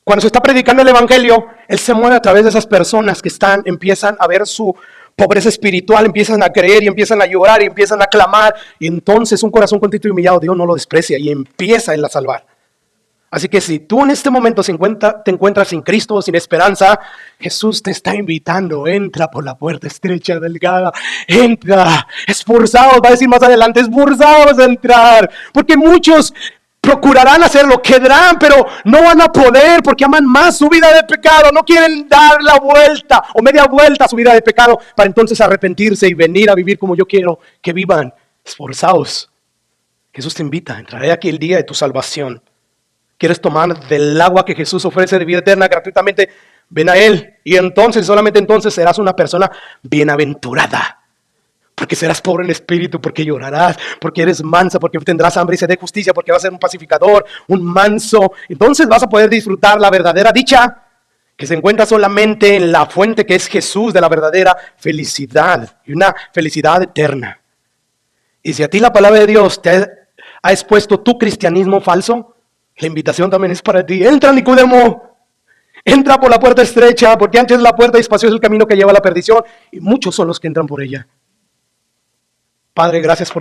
cuando se está predicando el Evangelio, Él se mueve a través de esas personas que empiezan a ver su pobreza espiritual, empiezan a creer y empiezan a llorar y empiezan a clamar. Y entonces un corazón contrito y humillado, Dios no lo desprecia y empieza Él a salvar. Así que si tú en este momento te encuentras sin Cristo o sin esperanza, Jesús te está invitando. Entra por la puerta estrecha, delgada. Entra. Esforzados, va a decir más adelante, esforzados a entrar. Porque muchos procurarán hacerlo, quedarán, pero no van a poder porque aman más su vida de pecado. No quieren dar la vuelta o media vuelta a su vida de pecado para entonces arrepentirse y venir a vivir como yo quiero que vivan. Esforzados. Jesús te invita. Entraré aquí el día de tu salvación. ¿Quieres tomar del agua que Jesús ofrece de vida eterna gratuitamente? Ven a Él y entonces, solamente entonces serás una persona bienaventurada. Porque serás pobre en espíritu, porque llorarás, porque eres mansa, porque tendrás hambre y sed de justicia, porque vas a ser un pacificador, un manso. Entonces vas a poder disfrutar la verdadera dicha que se encuentra solamente en la fuente que es Jesús, de la verdadera felicidad y una felicidad eterna. Y si a ti la palabra de Dios te ha expuesto tu cristianismo falso, la invitación también es para ti. Entra, Nicodemo. Entra por la puerta estrecha, porque ancha es la puerta y espacioso es el camino que lleva a la perdición, y muchos son los que entran por ella. Padre, gracias por